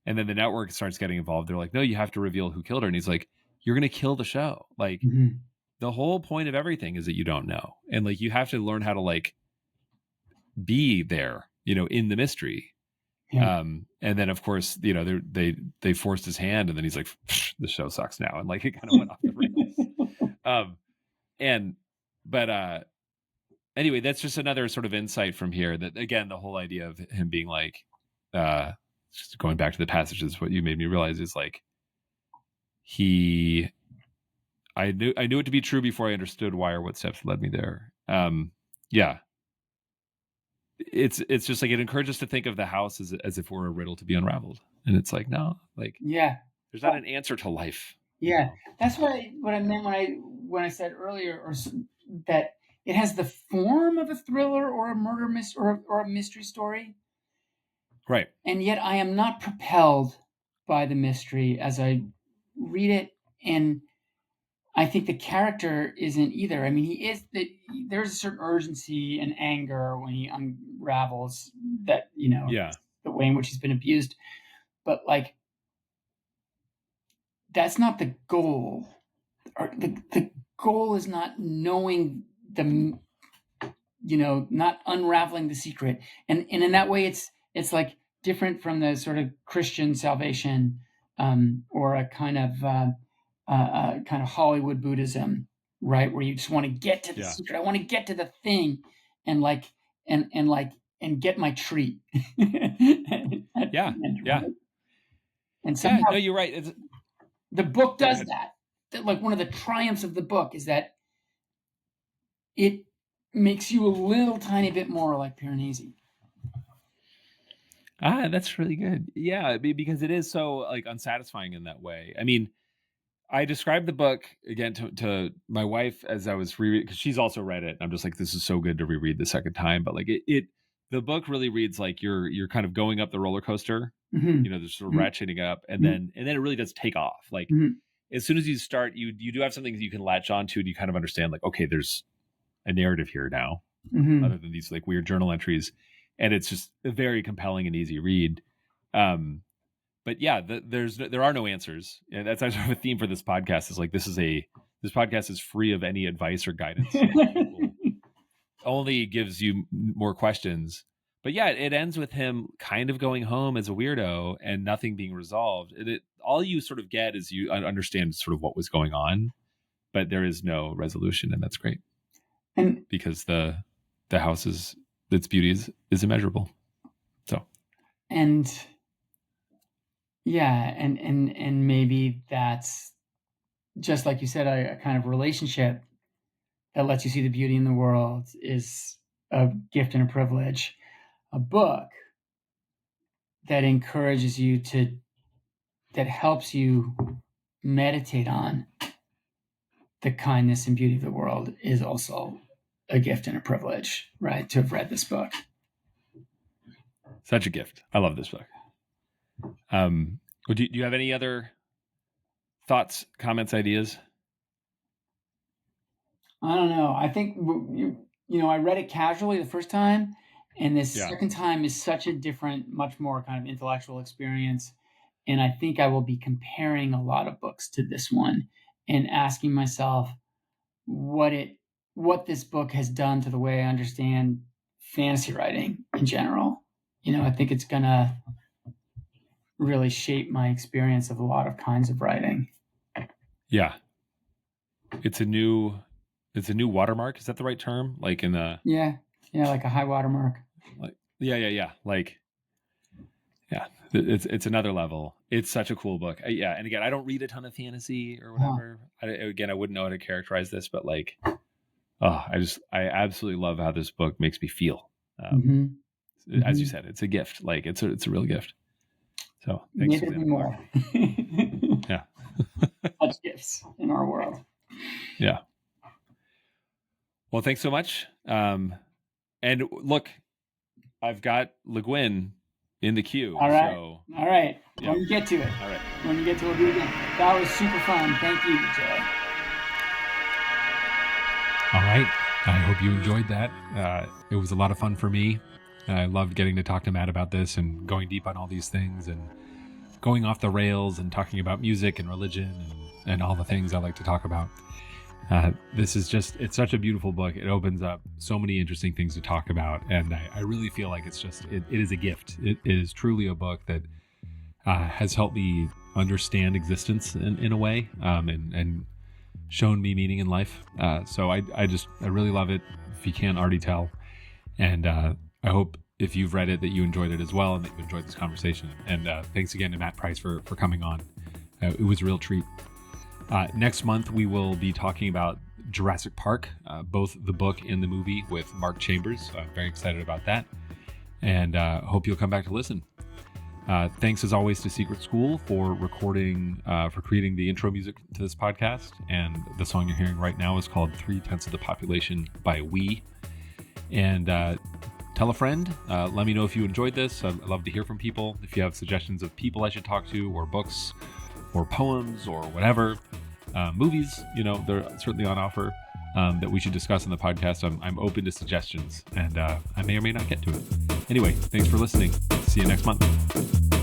And then the network starts getting involved. They're like, no, you have to reveal who killed her. And he's like, you're going to kill the show. Like, the whole point of everything is that you don't know. And like, you have to learn how to like be there, in the mystery. Yeah. And then of course, they forced his hand, and then he's like, the show sucks now. And like, it kind of went off the rails. Anyway, that's just another sort of insight from here that, again, the whole idea of him being like, just going back to the passages, what you made me realize is like, I knew it to be true before I understood why or what steps led me there. It's just like, it encourages us to think of the house as if we're a riddle to be unraveled. And it's like, no, like, there's not an answer to life. Yeah. That's what I meant when I said earlier, that it has the form of a thriller or a murder or a mystery story. Right. And yet I am not propelled by the mystery as I read it. And I think the character isn't either. I mean, there's a certain urgency and anger when he unravels that, the way in which he's been abused. But like, that's not the goal. Or the goal is not knowing not unraveling the secret. And in that way, it's like different from the sort of Christian salvation, or a kind of Hollywood Buddhism, right? Where you just want to get to the secret. I want to get to the thing, and get my treat. Yeah. Right? And somehow, no, you're right. The book does that. Like, one of the triumphs of the book is that it makes you a little tiny bit more like Piranesi. That's really good. Yeah, because it is so like unsatisfying in that way. I mean, I described the book again to my wife as I was rereading, because she's also read it. And I'm just like, this is so good to reread the second time. But like the book really reads like you're kind of going up the roller coaster. There's sort of ratcheting up, and then it really does take off. Like, as soon as you start, you do have something that you can latch onto, and you kind of understand, like, okay, there's a narrative here now, other than these like weird journal entries, and it's just a very compelling and easy read. But yeah, there are no answers, and that's sort of a theme for this podcast. Is like, this podcast is free of any advice or guidance. Only gives you more questions. But yeah, it ends with him kind of going home as a weirdo and nothing being resolved. All you sort of get is you understand sort of what was going on, but there is no resolution, and that's great. And because the house its beauty is immeasurable. So, and maybe that's just like you said, a kind of relationship that lets you see the beauty in the world is a gift and a privilege. A book that encourages you that helps you meditate on the kindness and beauty of the world is also a gift and a privilege, right? To have read this book. Such a gift. I love this book. Well, do you have any other thoughts, comments, ideas? I don't know. I think I read it casually the first time, and this second time is such a different, much more kind of intellectual experience. And I think I will be comparing a lot of books to this one and asking myself what this book has done to the way I understand fantasy writing in general. I think it's gonna really shape my experience of a lot of kinds of writing. Yeah. It's a new watermark. Is that the right term? Like in the like a high watermark. Like Like it's another level. It's such a cool book. And again, I don't read a ton of fantasy or whatever. I wouldn't know how to characterize this, but like, I absolutely love how this book makes me feel. As you said, it's a gift. Like it's a real gift. So thanks, Susanna. More. Yeah. Such gifts in our world. Yeah. Well, thanks so much. And look, I've got Le Guin in the queue. All right. So, all right. Yeah. When you get to it. All right. When you get to it, we'll do it again. That was super fun. Thank you, Jay. All right. I hope you enjoyed that. It was a lot of fun for me. I loved getting to talk to Matt about this and going deep on all these things and going off the rails and talking about music and religion and all the things I like to talk about. This is it's such a beautiful book. It opens up so many interesting things to talk about. And I really feel like it is a gift. It is truly a book that has helped me understand existence in a way and shown me meaning in life. So I really love it, if you can't already tell. And I hope if you've read it that you enjoyed it as well and that you enjoyed this conversation. And thanks again to Matt Price for coming on. It was a real treat. Next month, we will be talking about Jurassic Park, both the book and the movie with Mark Chambers. I'm very excited about that, and hope you'll come back to listen. Thanks as always to Secret School for creating the intro music to this podcast. And the song you're hearing right now is called 3/10 of the Population by We. And tell a friend. Let me know if you enjoyed this. I'd love to hear from people. If you have suggestions of people I should talk to, or books, or poems, or whatever, movies, they're certainly on offer that we should discuss on the podcast. I'm open to suggestions, and I may or may not get to it. Anyway, thanks for listening. See you next month.